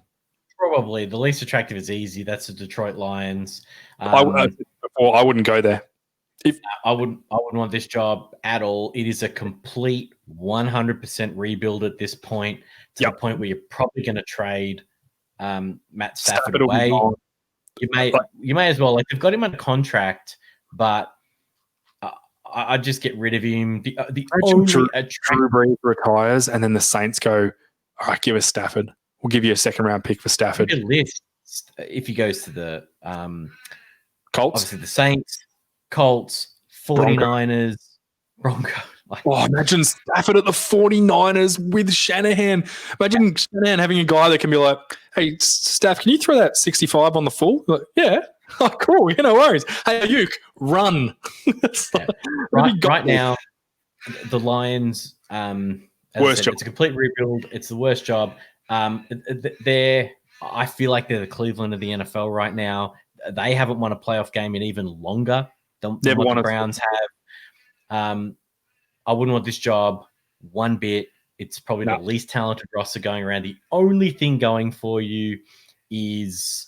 S3: Probably the least attractive is easy. That's the Detroit Lions.
S2: I wouldn't go there.
S3: I wouldn't want this job at all. It is a complete 100% rebuild at this point, to the point where you're probably going to trade Matt Stafford away. You may as well. Like, they've got him under contract, but I'd just get rid of him. The only
S2: Drew Brees retires, and then the Saints go, all right, give us Stafford. We'll give you a second-round pick for Stafford.
S3: List if he goes to the
S2: Colts,
S3: obviously the Saints, Colts, 49ers, Broncos.
S2: Imagine Stafford at the 49ers with Shanahan. Imagine Shanahan having a guy that can be like, hey, Staff, can you throw that 65 on the full? Like, yeah. Oh, cool. No worries. Hey, Ayuk, run.
S3: Right now, the Lions,
S2: worst job.
S3: It's a complete rebuild. It's the worst job. I feel like they're the Cleveland of the NFL right now. They haven't won a playoff game in even longer than what the Browns have. I wouldn't want this job one bit. It's probably the least talented roster going around. The only thing going for you is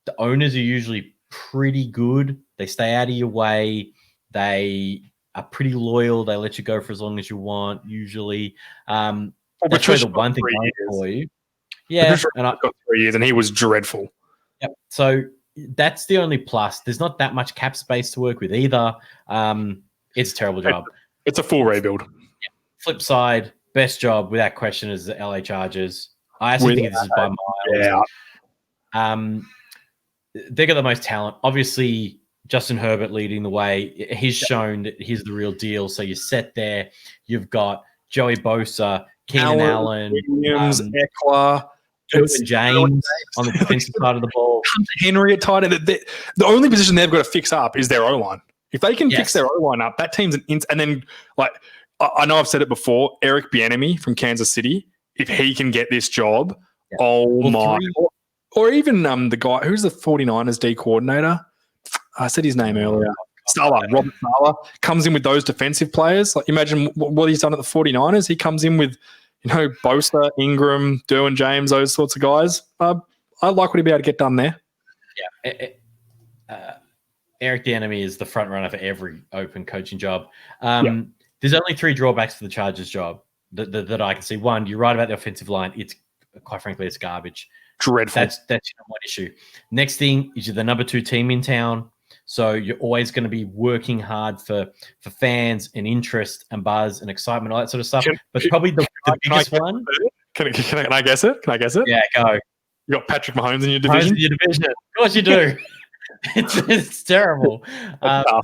S3: the owners are usually pretty good. They stay out of your way. They are pretty loyal. They let you go for as long as you want, usually. That's really the one thing going for you. Yeah.
S2: And I got 3 years, and he was dreadful.
S3: Yep. So that's the only plus. There's not that much cap space to work with either. It's a terrible job.
S2: It's a full rebuild.
S3: Yeah. Flip side, best job without question is the LA Chargers. I actually think this is by miles. Yeah. They got the most talent. Obviously, Justin Herbert leading the way. He's shown that he's the real deal. So you're set there. You've got Joey Bosa, Keenan Allen,
S2: Williams, Eckler,
S3: James on the defensive side of the ball.
S2: Hunter Henry at tight end. The only position they've got to fix up is their O-line. If they can fix their O-line up, that team's and then I know I've said it before, Eric Bieniemy from Kansas City, if he can get this job, or even the guy who's the 49ers D coordinator. I said his name earlier. Robert Saleh comes in with those defensive players. Like, imagine what he's done at the 49ers. He comes in with, Bosa, Ingram, Derwin James, those sorts of guys. I like what he'd be able to get done there.
S3: Yeah. Eric Bieniemy is the front runner for every open coaching job. There's only 3 drawbacks to the Chargers job that I can see. One, you're right about the offensive line. It's quite frankly, it's garbage.
S2: Dreadful.
S3: That's one issue. Next thing is you're the number 2 team in town. So you're always going to be working hard for fans and interest and buzz and excitement, all that sort of stuff. But probably the biggest one.
S2: Can I guess it?
S3: Yeah, go.
S2: You got Patrick Mahomes in your division?
S3: Of course you do. It's terrible.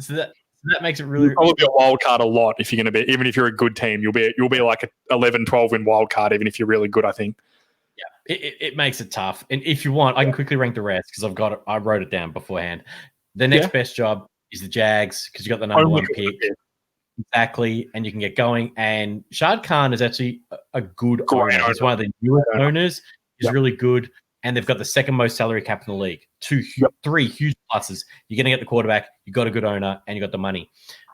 S3: So that makes it really.
S2: You'll probably be a wild card a lot if you're going to be, even if you're a good team, you'll be like an 11-12 win wild card, even if you're really good, I think.
S3: Yeah, it makes it tough. And if you want, I can quickly rank the rest because I wrote it down beforehand. The next best job is the Jags because you got the number 1 pick. Exactly. And you can get going. And Shad Khan is actually a good owner. He's one of the newer owners. He's really good. And they've got the second most salary cap in the league. 3 huge pluses. You're going to get the quarterback. You got a good owner and you got the money.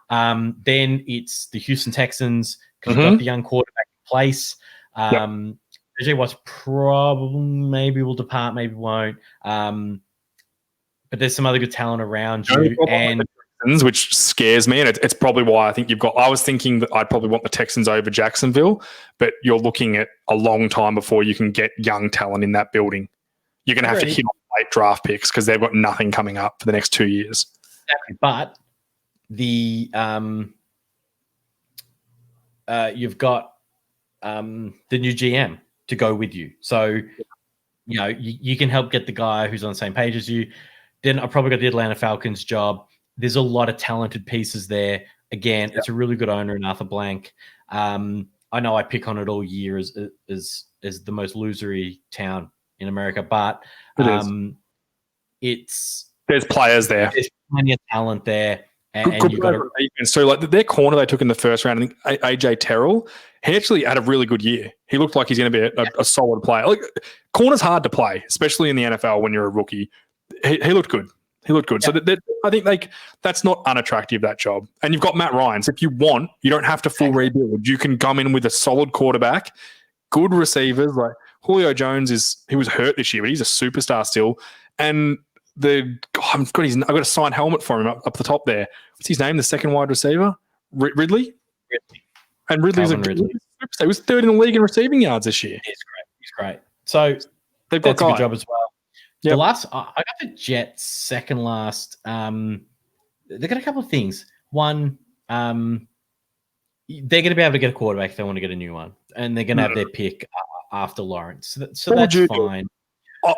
S3: Then it's the Houston Texans because you've got the young quarterback in place. JJ Watt's probably maybe will depart, maybe won't. But there's some other good talent around you. And
S2: which scares me. And it's probably why I think I was thinking that I'd probably want the Texans over Jacksonville, but you're looking at a long time before you can get young talent in that building. You're going to have to hit on late draft picks because they've got nothing coming up for the next 2 years.
S3: Exactly. But you've got the new GM to go with you. So, you can help get the guy who's on the same page as you. Then I probably got the Atlanta Falcons job. There's a lot of talented pieces there. Again, it's a really good owner in Arthur Blank. I know I pick on it all year as the most losery town in America, but
S2: there's players there.
S3: There's plenty of talent there. And
S2: you've got so their corner they took in the first round, I think AJ Terrell, he actually had a really good year. He looked like he's going to be a solid player. Like, corner's hard to play, especially in the NFL when you're a rookie. He looked good. Yeah. So I think that's not unattractive, that job. And you've got Matt Ryan. So if you want, you don't have to full rebuild. You can come in with a solid quarterback, good receivers. Like Julio Jones he was hurt this year, but he's a superstar still. And I've got a signed helmet for him up the top there. What's his name? The second wide receiver, Ridley. And Ridley's Ridley. Superstar. He was third in the league in receiving yards this year.
S3: He's great. So
S2: they've got
S3: a good job as well.
S2: Yep.
S3: The last, I got the Jets second last. They've got a couple of things. One, they're going to be able to get a quarterback if they want to get a new one, and they're going to have their pick after Lawrence. So that's fine.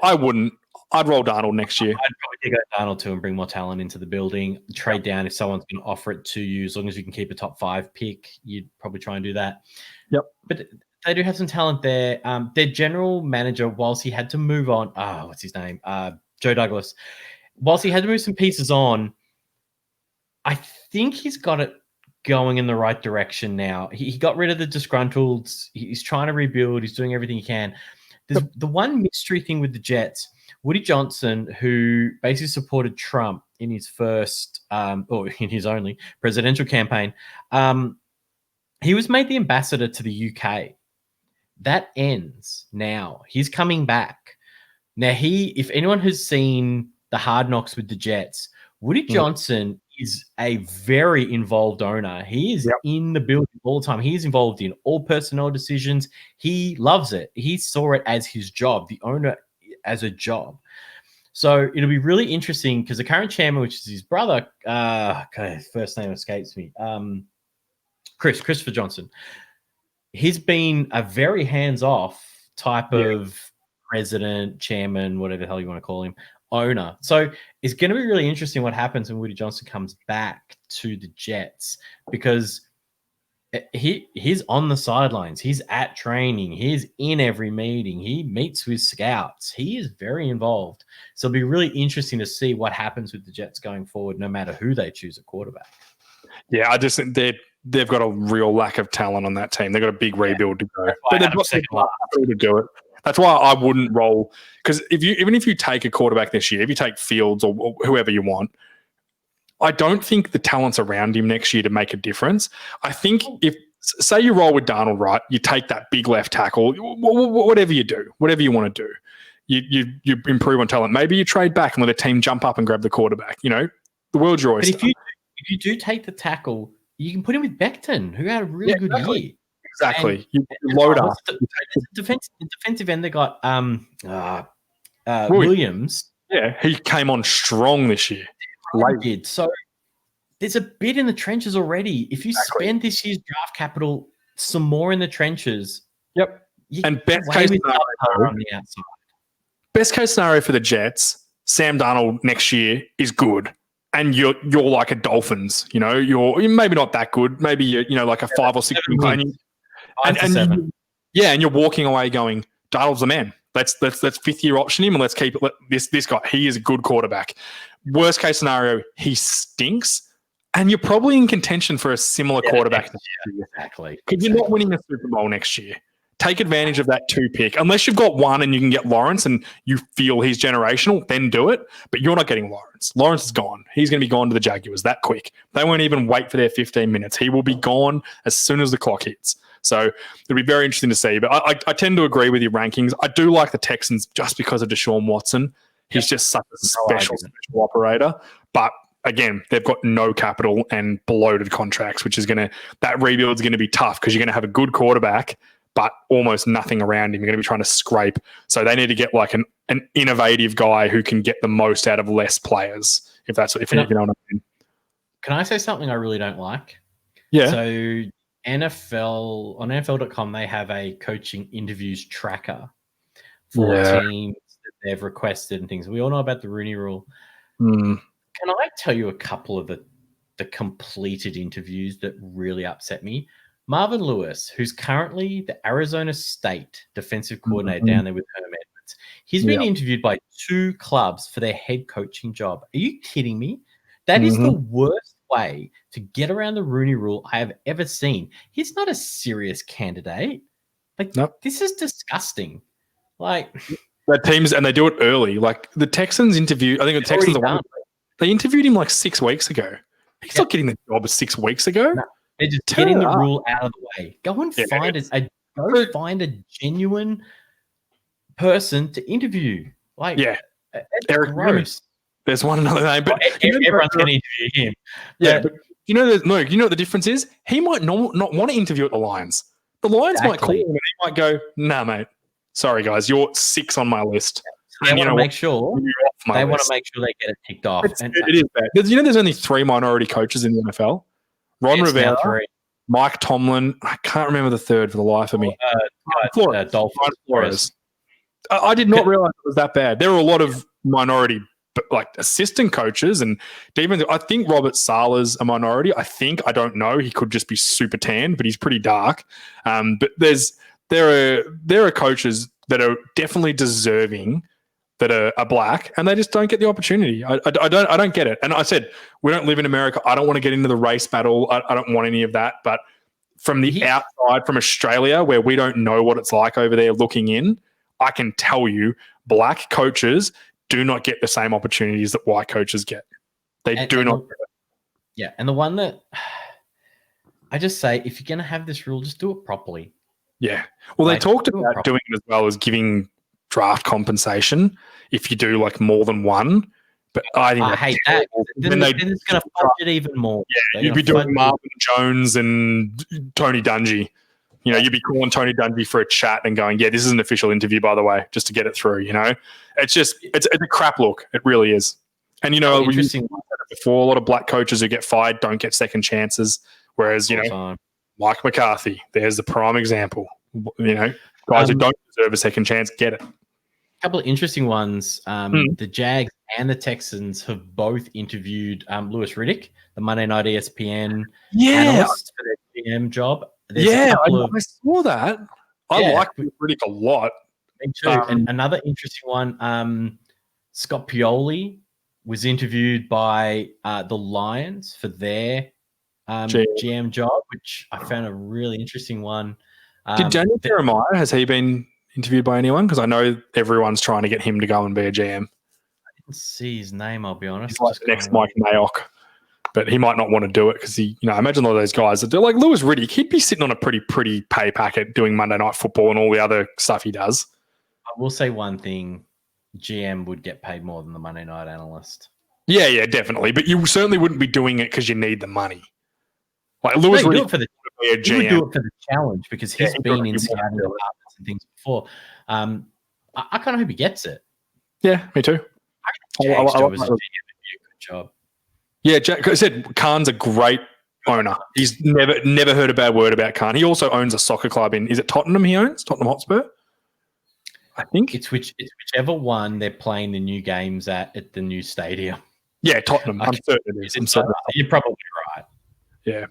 S2: I wouldn't. I'd roll Darnold next year.
S3: I'd probably take out Darnold too and bring more talent into the building. Trade down if someone's going to offer it to you. As long as you can keep a top 5 pick, you'd probably try and do that.
S2: Yep.
S3: But they do have some talent there. Their general manager, whilst he had to move on, what's his name? Joe Douglas. Whilst he had to move some pieces on, I think he's got it going in the right direction now. He got rid of the disgruntleds. He's trying to rebuild. He's doing everything he can. The one mystery thing with the Jets, Woody Johnson, who basically supported Trump in his first or in his only presidential campaign, he was made the ambassador to the UK. That ends now. He's coming back. Now, if anyone has seen the Hard Knocks with the Jets, Woody Johnson is a very involved owner. He is in the building all the time. He is involved in all personnel decisions. He loves it. He saw it as his job, the owner as a job. So it'll be really interesting because the current chairman, which is his brother, first name escapes me, Christopher Johnson, he's been a very hands-off type of president, chairman, whatever the hell you want to call him, owner. So it's going to be really interesting what happens when Woody Johnson comes back to the Jets, because he's on the sidelines. He's at training. He's in every meeting. He meets with scouts. He is very involved. So it'll be really interesting to see what happens with the Jets going forward, no matter who they choose at quarterback.
S2: Yeah, I just think they've got a real lack of talent on that team. They've got a big rebuild to go. But they've got to do it. That's why I wouldn't roll, because even if you take a quarterback this year, if you take Fields or whoever you want, I don't think the talent's around him next year to make a difference. I think if, say you roll with Darnold, right, you take that big left tackle, whatever you do, whatever you want to do, you improve on talent. Maybe you trade back and let a team jump up and grab the quarterback. You know, the world's your oyster.
S3: But if you do take the tackle, you can put him with Becton, who had a really good year.
S2: Exactly. You load up.
S3: The defensive end, they got Williams.
S2: Yeah, he came on strong this year.
S3: Did. So there's a bit in the trenches already. If you spend this year's draft capital some more in the trenches,
S2: and best case scenario for the Jets, Sam Darnold next year is good. And you're like a Dolphins, you know, you're maybe not that good. Maybe you're like a 5 or 6 win. And you're walking away going, Darnold's the man. Let's 5th year option him and let's keep it. This guy, he is a good quarterback. Worst case scenario, he stinks, and you're probably in contention for a similar quarterback next year.
S3: Exactly.
S2: Because you're not winning the Super Bowl next year. Take advantage of that 2 pick. Unless you've got one and you can get Lawrence and you feel he's generational, then do it. But you're not getting Lawrence. Lawrence is gone. He's going to be gone to the Jaguars that quick. They won't even wait for their 15 minutes. He will be gone as soon as the clock hits. So it'll be very interesting to see. But I tend to agree with your rankings. I do like the Texans just because of Deshaun Watson. He's just such a special operator. But again, they've got no capital and bloated contracts, which is that rebuild is going to be tough because you're going to have a good quarterback, but almost nothing around him. You're going to be trying to scrape. So they need to get like an innovative guy who can get the most out of less players, if you know what I mean.
S3: Can I say something I really don't like?
S2: Yeah.
S3: So NFL, on NFL.com, they have a coaching interviews tracker for teams that they've requested and things. We all know about the Rooney Rule. Can I tell you a couple of the completed interviews that really upset me? Marvin Lewis, who's currently the Arizona State defensive coordinator down there with Herm Edwards. He's been interviewed by 2 clubs for their head coaching job. Are you kidding me? That is the worst way to get around the Rooney Rule I have ever seen. He's not a serious candidate. This is disgusting. Like,
S2: the teams, and they do it early. Like the Texans interview, I think the Texans they interviewed him like 6 weeks ago. He's not getting the job 6 weeks ago.
S3: No. They're just getting the rule out of the way. Go and find a genuine person to interview.
S2: Eric
S3: gross.
S2: There's one another name, but
S3: everyone's going to interview him.
S2: Yeah, but you know what the difference is? He might not want to interview at the Lions. The Lions might call him and he might go, "Nah, mate. Sorry, guys, you're 6 on my list."
S3: They want to make sure they get it ticked off.
S2: It is bad. Because there's only 3 minority coaches in the NFL. Ron Rivera, Mike Tomlin. I can't remember the third for the life of me.
S3: Flores.
S2: I did not realize it was that bad. There were a lot of minority assistant coaches, and even I think Robert Sala's a minority. I don't know. He could just be super tan, but he's pretty dark. But there are coaches that are definitely deserving that are black, and they just don't get the opportunity. I don't get it. And I said, we don't live in America. I don't want to get into the race battle. I don't want any of that. But from the outside, from Australia, where we don't know what it's like over there looking in, I can tell you black coaches do not get the same opportunities that white coaches get. They do not.
S3: Yeah, and the one that I just say, if you're going to have this rule, just do it properly.
S2: Yeah. Well, they talked about doing it as well as giving draft compensation if you do more than one. But I think
S3: I hate that. Then it's going to fudge it even more.
S2: Yeah, you'd be doing Marvin Jones and Tony Dungy. You'd be calling Tony Dungy for a chat and going, yeah, this is an official interview, by the way, just to get it through, It's just, it's a crap look. It really is. And, interesting. Before, a lot of black coaches who get fired don't get second chances, whereas, Mike McCarthy, there's the prime example. Guys who don't deserve a second chance get it.
S3: A couple of interesting ones. The Jags and the Texans have both interviewed Louis Riddick, the Monday Night ESPN analyst for their GM job.
S2: I saw that. I like Riddick a lot.
S3: Me too. And another interesting one, Scott Pioli was interviewed by the Lions for their GM job, which I found a really interesting one.
S2: Did Daniel Jeremiah, has he been interviewed by anyone? Because I know everyone's trying to get him to go and be a GM.
S3: I didn't see his name, I'll be honest.
S2: He's like the next Mike Mayock. But he might not want to do it because I imagine all those guys that do like Louis Riddick, he'd be sitting on a pretty pay packet doing Monday Night Football and all the other stuff he does.
S3: I will say one thing, GM would get paid more than the Monday Night analyst.
S2: Yeah, definitely. But you certainly wouldn't be doing it because you need the money. Like Louis Riddick
S3: would do it for the challenge because he's been in scouting departments and things before. I kind of hope he gets it.
S2: Yeah, me too.
S3: I think Jack's job as a GM would be a good job.
S2: Yeah, Jack, I said Khan's a great owner. He's never heard a bad word about Khan. He also owns a soccer club is it Tottenham he owns? Tottenham Hotspur? I think.
S3: It's whichever one they're playing the new games at the new stadium.
S2: Yeah, Tottenham. I'm certain it is.
S3: You're probably right.
S2: Yeah.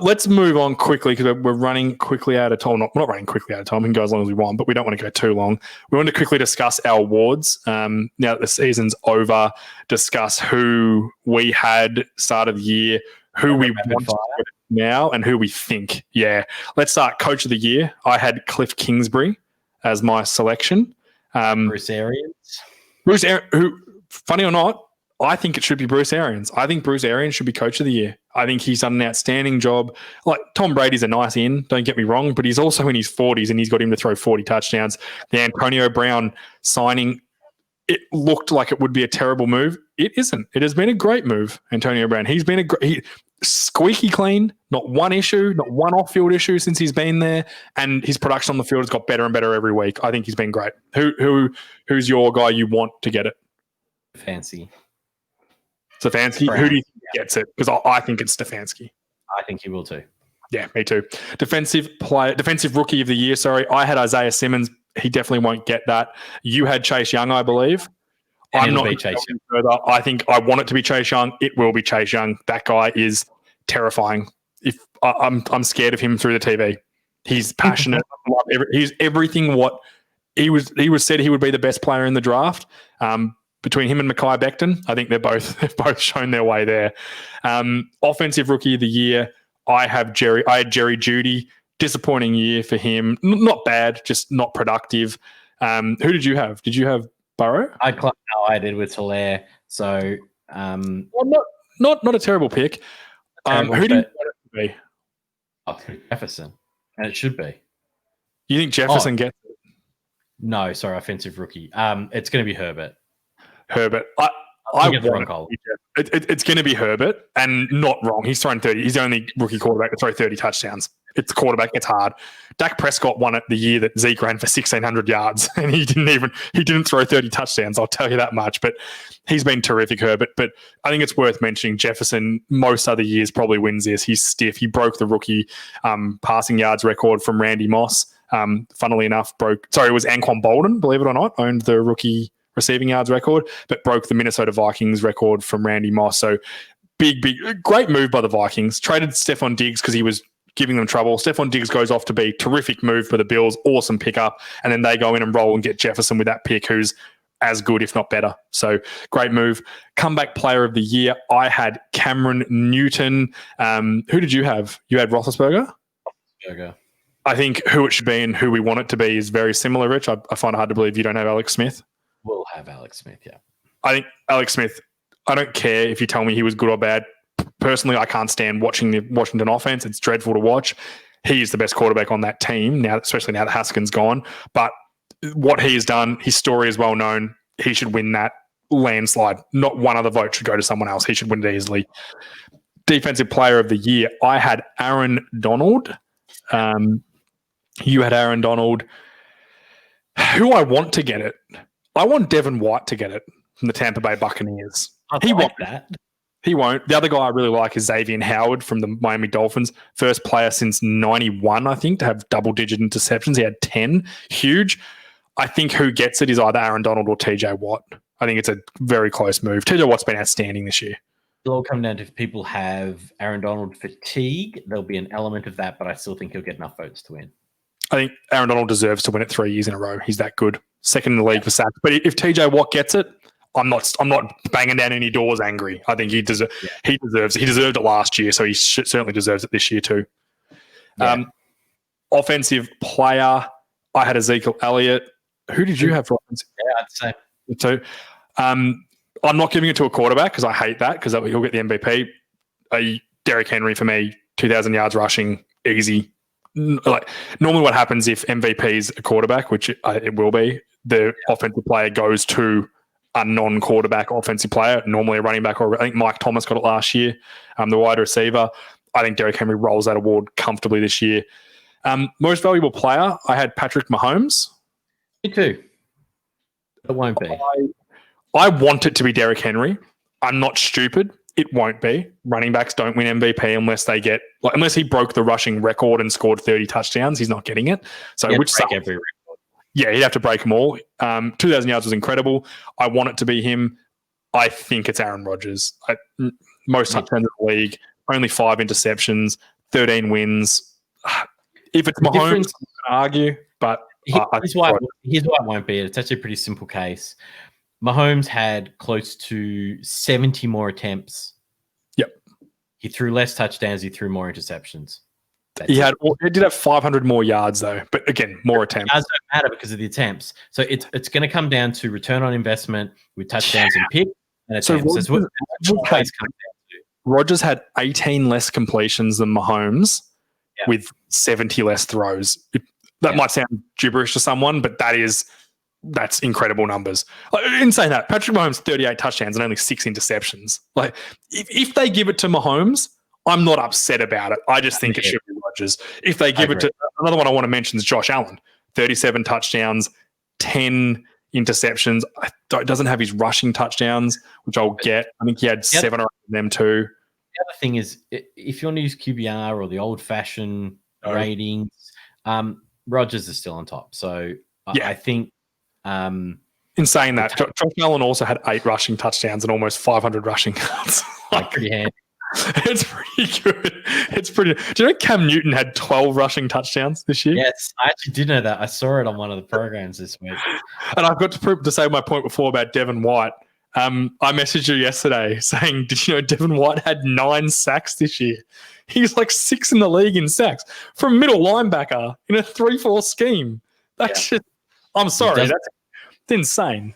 S2: Let's move on quickly because we're running quickly out of time. We're not running quickly out of time. We can go as long as we want, but we don't want to go too long. We want to quickly discuss our awards. Now that the season's over, discuss who we had start of the year, who we want to get now, and who we think. Yeah. Let's start Coach of the Year. I had Cliff Kingsbury as my selection.
S3: Bruce Arians.
S2: Who, funny or not, I think it should be Bruce Arians. I think Bruce Arians should be Coach of the Year. I think he's done an outstanding job. Like Tom Brady's a nice in, don't get me wrong, but he's also in his 40s and he's got him to throw 40 touchdowns. The Antonio Brown signing, it looked like it would be a terrible move. It isn't. It has been a great move, Antonio Brown. He's been squeaky clean, not one issue, not one off-field issue since he's been there, and his production on the field has got better and better every week. I think he's been great. Who's your guy you want to get it?
S3: Stefanski.
S2: Stefanski? Who do you think gets it? Because I think it's Stefanski.
S3: I think he will too.
S2: Yeah, me too. Defensive Rookie of the Year, sorry. I had Isaiah Simmons. He definitely won't get that. You had Chase Young, I believe. I'm not Chase Young. Further. I think I want it to be Chase Young. It will be Chase Young. That guy is terrifying. If I'm scared of him through the TV. He's passionate. He's everything what he was said he would be the best player in the draft. Between him and Mekhi Becton, I think they've both shown their way there. Offensive Rookie of the Year, I had Jerry Jeudy. Disappointing year for him. Not bad, just not productive. Who did you have? Did you have Burrow?
S3: I did with Hilaire. So,
S2: well, not a terrible pick. Who do you want it to
S3: be? Jefferson, and it should be.
S2: You think Jefferson gets it?
S3: No, sorry, offensive rookie. It's going to be Herbert.
S2: Herbert. It's going to be Herbert, and not wrong. He's thrown 30. He's the only rookie quarterback to throw 30 touchdowns. It's quarterback. It's hard. Dak Prescott won it the year that Zeke ran for 1,600 yards, and he didn't throw 30 touchdowns. I'll tell you that much. But he's been terrific, Herbert. But I think it's worth mentioning Jefferson. Most other years probably wins this. He's stiff. He broke the rookie passing yards record from Randy Moss. funnily enough, it was Anquan Bolden, believe it or not, owned the rookie receiving yards record, but broke the Minnesota Vikings record from Randy Moss. So great move by the Vikings. Traded Stephon Diggs because he was giving them trouble. Stephon Diggs goes off to be terrific move for the Bills, awesome pickup, and then they go in and roll and get Jefferson with that pick, who's as good, if not better. So great move. Comeback player of the year, I had Cameron Newton. Who did you have? You had Roethlisberger?
S3: Roethlisberger.
S2: I think who it should be and who we want it to be is very similar, Rich. I find it hard to believe you don't have Alex Smith.
S3: We'll have Alex Smith, yeah.
S2: I think Alex Smith, I don't care if you tell me he was good or bad. Personally, I can't stand watching the Washington offense. It's dreadful to watch. He is the best quarterback on that team now, especially now that Haskins gone. But what he has done, his story is well known. He should win that landslide. Not one other vote should go to someone else. He should win it easily. Defensive player of the year, I had Aaron Donald. You had Aaron Donald. Who I want to get it? I want Devin White to get it from the Tampa Bay Buccaneers.
S3: He won't that.
S2: He won't. The other guy I really like is Xavier Howard from the Miami Dolphins. First player since 91, I think, to have double-digit interceptions. He had 10. Huge. I think who gets it is either Aaron Donald or TJ Watt. I think it's a very close move. TJ Watt's been outstanding this year.
S3: It'll all come down to if people have Aaron Donald fatigue. There'll be an element of that, but I still think he'll get enough votes to win. I
S2: think Aaron Donald deserves to win it 3 years in a row. He's that good. Second in the league for sacks. But if TJ Watt gets it, I'm not banging down any doors angry. I think he deserves it. He deserved it last year, so he certainly deserves it this year too. Yeah. Offensive player, I had Ezekiel Elliott. Who did you have for offensive?
S3: Yeah, I'd say.
S2: So, I'm not giving it to a quarterback because I hate that because he'll get the MVP. Derrick Henry for me, 2,000 yards rushing, easy. Like normally what happens if MVP is a quarterback, which it will be, the offensive player goes to a non-quarterback offensive player, normally a running back, or I think Mike Thomas got it last year, the wide receiver. I think Derrick Henry rolls that award comfortably this year. Most valuable player, I had Patrick Mahomes.
S3: Me too. It won't be.
S2: I want it to be Derrick Henry. I'm not stupid. It won't be. Running backs don't win MVP unless he broke the rushing record and scored 30 touchdowns. He's not getting it. So
S3: every record.
S2: Yeah, he'd have to break them all. 2,000 yards was incredible. I want it to be him. I think it's Aaron Rodgers. Most touchdowns in the league, only 5 interceptions, 13 wins. If it's Mahomes, I'm going to argue, but
S3: here's why it won't be. It's actually a pretty simple case. Mahomes had close to 70 more attempts.
S2: Yep.
S3: He threw less touchdowns. He threw more interceptions.
S2: He did have 500 more yards though, but again, more attempts.
S3: It doesn't matter because of the attempts. So it's going to come down to return on investment with touchdowns and pick and attempts. So
S2: Rodgers had 18 less completions than Mahomes with 70 less throws. That might sound gibberish to someone, but that's incredible numbers. In saying that, Patrick Mahomes 38 touchdowns and only 6 interceptions. Like if they give it to Mahomes, I'm not upset about it. I just think it should be Rodgers. If they give it to another one I want to mention is Josh Allen, 37 touchdowns, 10 interceptions. Doesn't have his rushing touchdowns, which I'll get. I think he had 7 or 8 of them too.
S3: The other thing is, if you want to use QBR or the old-fashioned ratings, Rodgers is still on top. So I think.
S2: In saying that, Josh Allen also had 8 rushing touchdowns and almost 500 rushing yards.
S3: Pretty handy.
S2: It's pretty good. Do you know Cam Newton had 12 rushing touchdowns this year?
S3: Yes, I actually did know that. I saw it on one of the programs this week.
S2: And I've got to say my point before about Devin White. I messaged you yesterday saying, did you know Devin White had 9 sacks this year? He's like 6th in the league in sacks from middle linebacker in a 3-4 scheme. That's just, I'm sorry, that's insane.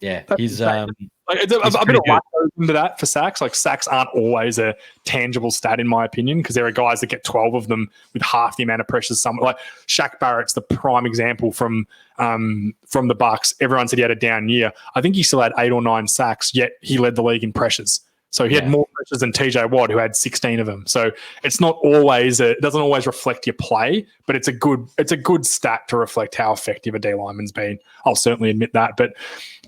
S3: Yeah,
S2: he's a bit of luck goes into that for sacks. Like sacks aren't always a tangible stat in my opinion because there are guys that get 12 of them with half the amount of pressure. Like Shaq Barrett's the prime example from the Bucks. Everyone said he had a down year. I think he still had 8 or 9 sacks, yet he led the league in pressures. So he had more pressures than TJ Watt, who had 16 of them. So it's not always it doesn't always reflect your play, but it's a good stat to reflect how effective a D lineman's been. I'll certainly admit that. But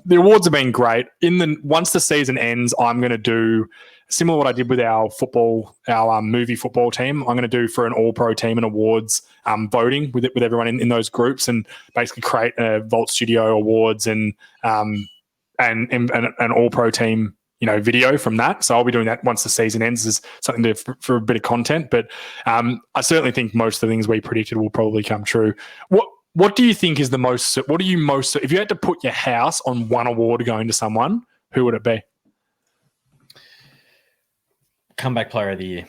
S2: the awards have been great. Once the season ends, I'm going to do similar to what I did with our movie football team. I'm going to do for an all-pro team and awards voting with everyone in those groups, and basically create a Vault Studio awards and an all-pro team, video from that. So I'll be doing that once the season ends as something for a bit of content. But I certainly think most of the things we predicted will probably come true. What do you think is the most? What are you most? If you had to put your house on one award going to someone, who would it be?
S3: Comeback player of the year.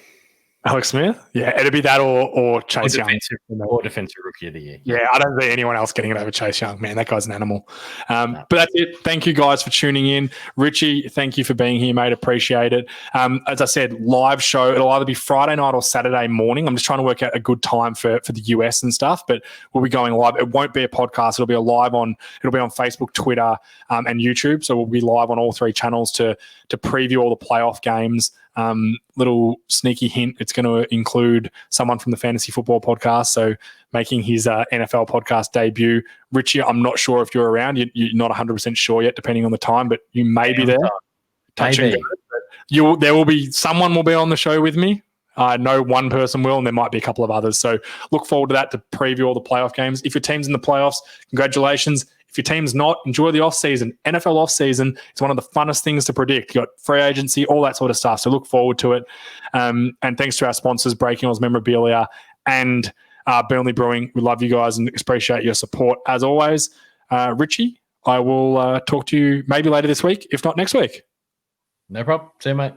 S2: Alex Smith? Yeah, it'd be that or Chase Young.
S3: Or defensive rookie of the year.
S2: Yeah, I don't see anyone else getting it over Chase Young. Man, that guy's an animal. But that's it. Thank you guys for tuning in. Richie, thank you for being here, mate. Appreciate it. As I said, live show. It'll either be Friday night or Saturday morning. I'm just trying to work out a good time for the US and stuff, but we'll be going live. It won't be a podcast. It'll be it'll be on Facebook, Twitter, and YouTube. So we'll be live on all three channels to preview all the playoff games. Little sneaky hint, it's going to include someone from the Fantasy Football Podcast, so making his NFL podcast debut. Richie, I'm not sure if you're around. You're not 100% sure yet, depending on the time, but you may be there. Someone will be on the show with me. I know one person will, and there might be a couple of others. So look forward to that, to preview all the playoff games. If your team's in the playoffs, congratulations. If your team's not, enjoy the off-season. NFL off-season is one of the funnest things to predict. You got free agency, all that sort of stuff. So look forward to it. And thanks to our sponsors, Breaking Oz, Memorabilia, and Burnley Brewing. We love you guys and appreciate your support as always. Richie, I will talk to you maybe later this week, if not next week.
S3: No problem. See you, mate.